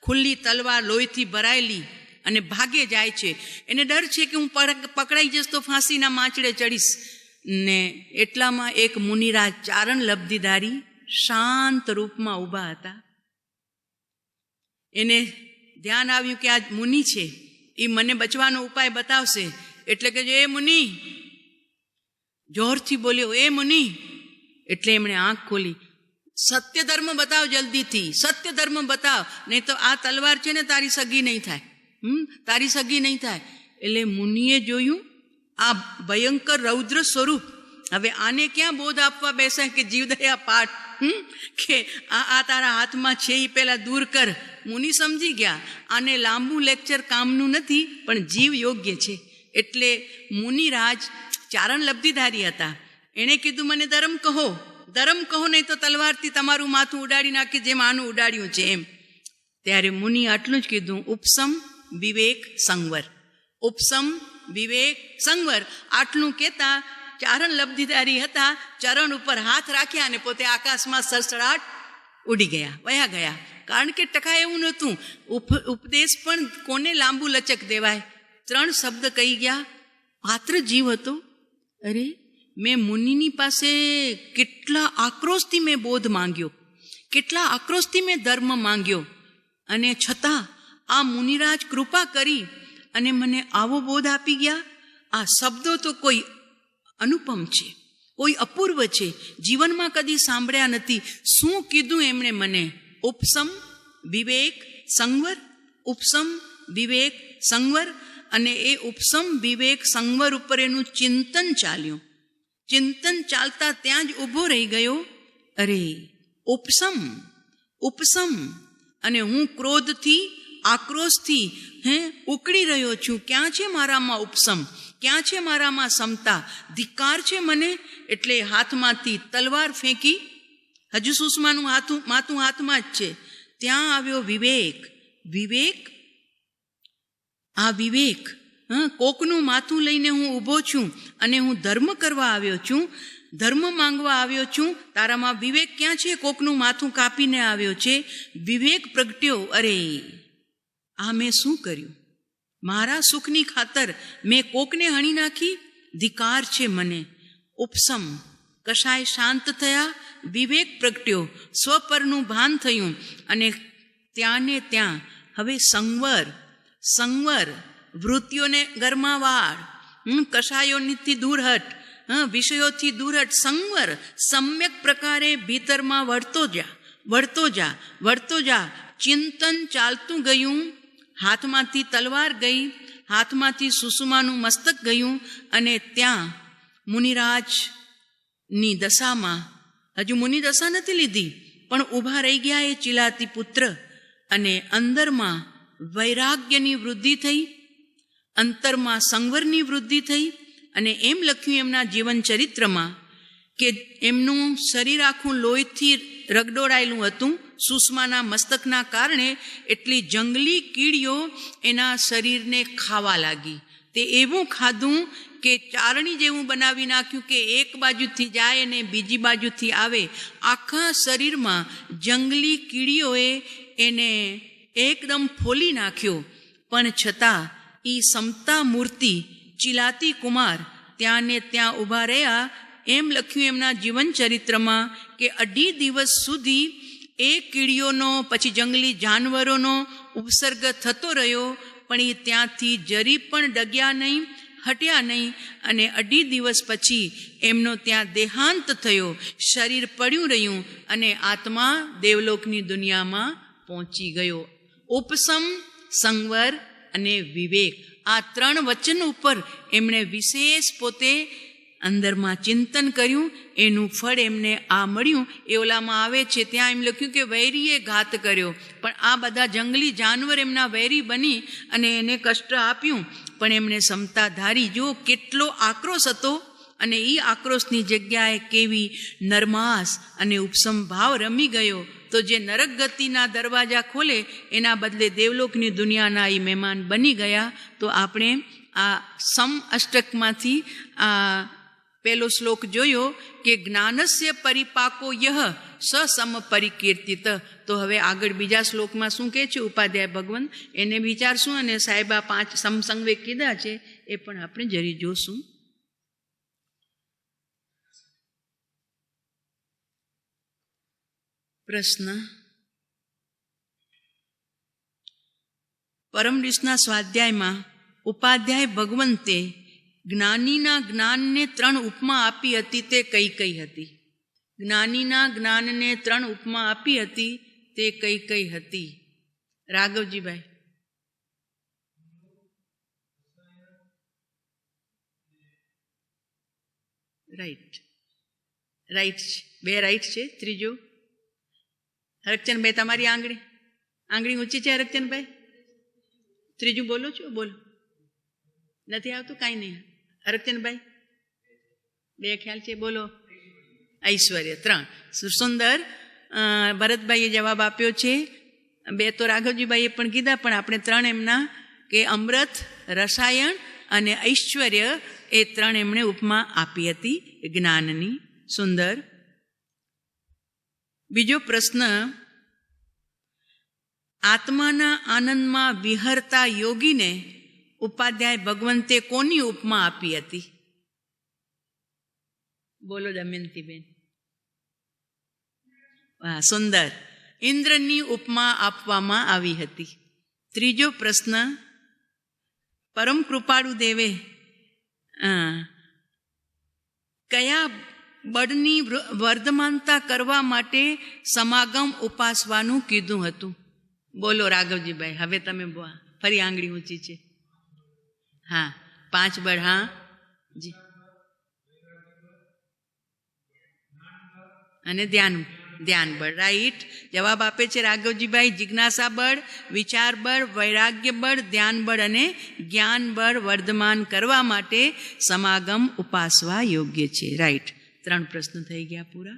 ખુલ્લી તલવાર લોહીથી ભરાયેલી, અને ભાગે જાય છે. એને ડર છે કે હું પકડાઈ જઈશ તો ફાંસીના માંચડે ચડીશ. ને એટલામાં એક મુનિરાજ ચારણ લબ્ધિધારી શાંત રૂપમાં ઊભા હતા. એને ધ્યાન આવ્યું કે આ મુનિ છે, એ મને બચવાનો ઉપાય બતાવશે. એટલે કે એ મુનિ, જોરથી બોલ્યો, એ મુનિ. એટલે એમણે આંખ ખોલી. સત્ય ધર્મ બતાવ, જલ્દીથી સત્ય ધર્મ બતાવ, નહીં તો આ તલવાર છે ને તારી સગી નહીં થાય, તારી સગી નહીં થાય. એટલે મુનિએ જોયું આ ભયંકર રૌદ્ર સ્વરૂપ. હવે આને ક્યાં બોધ આપવા બેસાય કે જીવદયા પાઠ, કે આ તારા હાથમાં છે એ પેલા દૂર કર. મુનિ સમજી ગયા આને લાંબુ લેક્ચર કામનું નથી, પણ જીવ યોગ્ય છે. એટલે મુનિરાજ ચારણ લબ્ધિધારી હતા. એણે કીધું, મને ધર્મ કહો, નહીં તો તલવારથી તમારું માથું ઉડાડી નાખી, જેમ આનું ઉડાડ્યું છે એમ. ત્યારે મુનિ આટલું જ કીધું, ઉપસમ વિવેક સંવર. ઉપસમ વિવેક સંવર. આટલું કહેતા ચારણ લબ્ધિધારી હતા, ચરણ ઉપર હાથ રાખ્યા અને પોતે આકાશમાં સડસડાટ ઉડી ગયા, વયા ગયા. કારણ કે ટકા એવું નહોતું. ઉપદેશ પણ કોને લાંબુ લચક દેવાય. 3 શબ્દ કહી ગયા. પાત્ર જીવ હતો. અરે મેં મુનિની પાસે કેટલા આક્રોશથી મેં બોધ માંગ્યો, કેટલા આક્રોશથી મેં ધર્મ માંગ્યો, અને છતાં આ મુનિરાજ કૃપા કરી અને મને આવો બોધ આપી ગયા. આ શબ્દો તો કોઈ અનુપમ છે, કોઈ અપૂર્વ છે, જીવનમાં કદી સાંભળ્યા નથી. શું કીધું એમણે મને? ઉપસમ વિવેક સંવર, ઉપસમ વિવેક સંવર. અને એ ઉપસમ વિવેક સંવર ઉપર એનું ચિંતન ચાલ્યું. ચિંતન ચાલતા ત્યાં જ ઊભો રહી ગયો. અરે ઉપસમ, અને હું ક્રોધથી, આક્રોશથી ઉકળી રહ્યો છું. ક્યાં છે મારામાં ઉપસમ? ક્યાં છે મારામાં સમતા? ધિક્કાર છે મને. એટલે હાથમાંથી તલવાર ફેંકી. હજુ સુષ્માનું માથું હાથમાં જ છે. ત્યાં આવ્યો વિવેક. આ વિવેક, કોકનું માથું લઈને હું ઊભો છું અને હું ધર્મ કરવા આવ્યો છું. ધર્મ માંગવા આવ્યો છું, તારામાં વિવેક ક્યાં છે? કોકનું માથું કાપીને આવ્યો છે, વિવેક પ્રગટ્યો. અરે આ મેં શું કર્યું? મારા સુખની ખાતર મેં કોકને હણી નાખી? ધિકાર છે મને. ઉપસમ, કશાય શાંત થયા, વિવેક પ્રગટ્યો, સ્વપરનું ભાન થયું, અને ત્યાં ને ત્યાં હવે સંવર વૃત્તિઓને ઘરમાં વાળ, કશાયોથી દૂર હટ, વિષયોથી દૂર હટ. સંવર સમ્યક પ્રકારે ભીતરમાં વળતો જા. ચિંતન ચાલતું ગયું, હાથમાંથી તલવાર ગઈ, હાથમાંથી સુષુમાનું મસ્તક ગયું, અને ત્યાં મુનિરાજની દશામાં, હજુ મુનિ દશા નથી લીધી, પણ ઊભા રહી ગયા એ ચિલાતી પુત્ર, અને અંદરમાં વૈરાગ્યની વૃદ્ધિ થઈ, અંતરમાં સંવરની વૃદ્ધિ થઈ. અને એમ લખ્યું એમના જીવન ચરિત્રમાં કે એમનું શરીર આખું લોહીથી રગડોળાયેલું હતું. સુષમાના મસ્તકના કારણે એટલી જંગલી કીડીઓ એના શરીરને ખાવા લાગી. તે એવું ખાધું કે ચારણી જેવું બનાવી નાખ્યું કે એક બાજુથી જાય અને બીજી બાજુથી આવે. આખા શરીરમાં જંગલી કીડીઓએ એને એકદમ ફોલી નાખ્યો. પણ છતાં એ સમતા મૂર્તિ ચિલાતી કુમાર ત્યાં ને ત્યાં ઊભા રહ્યા. એમ લખ્યું એમના જીવન ચરિત્રમાં કે 2.5 દિવસ સુધી એ કીડીઓનો, પછી જંગલી જાનવરોનો ઉપસર્ગ થતો રહ્યો, પણ એ ત્યાંથી જરી પણ ડગ્યા નહીં, હટ્યા નહીં. અને 2.5 દિવસ પછી એમનો ત્યાં દેહાંત થયો. શરીર પડ્યું રહ્યું અને આત્મા દેવલોકની દુનિયામાં પહોંચી ગયો. ઉપસમ, સંવર અને વિવેક, આ 3 વચન ઉપર એમણે વિશેષ પોતે અંદરમાં ચિંતન કર્યું. એનું ફળ એમને આ મળ્યું. એ ઓલામાં આવે છે ત્યાં એમ લખ્યું કે વૈરીએ ઘાત કર્યો, પણ આ બધા જંગલી જાનવર એમના વૈરી બની અને એને કષ્ટ આપ્યું. પણ એમણે સમતા ધારી. જો કેટલો આક્રોશ હતો, અને એ આક્રોશની જગ્યાએ કેવી નરમાસ અને ઉપસમ ભાવ રમી ગયો. તો જે નરક ગતિના દરવાજા ખોલે એના બદલે દેવલોકની દુનિયાના એ મહેમાન બની ગયા. તો આપણે આ સમ અષ્ટકમાંથી આ પહેલો શ્લોક જોયો કે જ્ઞાનસ્ય પરિપાકો યહ સ સમ પરિકીર્તિત. તો હવે આગળ બીજા શ્લોકમાં શું કહે છે ઉપાધ્યાય ભગવંત, એને વિચારશું. અને સાહેબા 5 સમસંવેગ કીધા છે એ પણ આપણે જરી જોશું. પ્રશ્ન: પરમરીસના સ્વાધ્યાયમાં ઉપાધ્યાય ભગવંતે જ્ઞાનીના જ્ઞાનને 3 ઉપમા આપી હતી, તે કઈ કઈ હતી? જ્ઞાનીના જ્ઞાનને 3 ઉપમા આપી હતી, તે કઈ કઈ હતી? રાઘવજીભાઈ. રાઈટ, 2 રાઈટ છે. ત્રીજું હરકચંદભાઈ, તમારી આંગળી ઊંચી છે હરકચંદભાઈ? ત્રીજું બોલો છો? બોલો. નથી આવતું? કાંઈ નહીં. હરકચંદભાઈ 2 ખ્યાલ છે, બોલો. ઐશ્વર્ય. 3 સુંદર. ભરતભાઈએ જવાબ આપ્યો છે. 2 તો રાઘવજીભાઈએ પણ કીધા, પણ આપણે 3 એમના કે અમૃત, રસાયણ અને ઐશ્વર્ય, એ 3 એમણે ઉપમા આપી હતી જ્ઞાનની. સુંદર. બીજો પ્રશ્ન: આત્માના આનંદમાં વિહરતા યોગીને ઉપાધ્યાય ભગવંતે કોની ઉપમા આપી હતી? બોલો દમયંતીબેન. વાહ, સુંદર. ઇન્દ્રની ઉપમા આપવામાં આવી હતી. ત્રીજો પ્રશ્ન: પરમ કૃપાળુ દેવે કયા બળની વર્ધમાનતા કરવા માટે સમાગમ ઉપાસવાનું કીધું હતું? બોલો રાઘવજીભાઈ. હવે તમે ફરી આંગળી ઊંચી છે. હા, 5 બળ. હા જી. અને ધ્યાન બળ. રાઈટ જવાબ આપે છે રાઘવજીભાઈ. જિજ્ઞાસા બળ, વિચાર બળ, વૈરાગ્ય બળ, ધ્યાન બળ અને જ્ઞાન બળ વર્ધમાન કરવા માટે સમાગમ ઉપાસવા યોગ્ય છે. રાઈટ. 3 પ્રશ્નો થઈ ગયા પૂરા.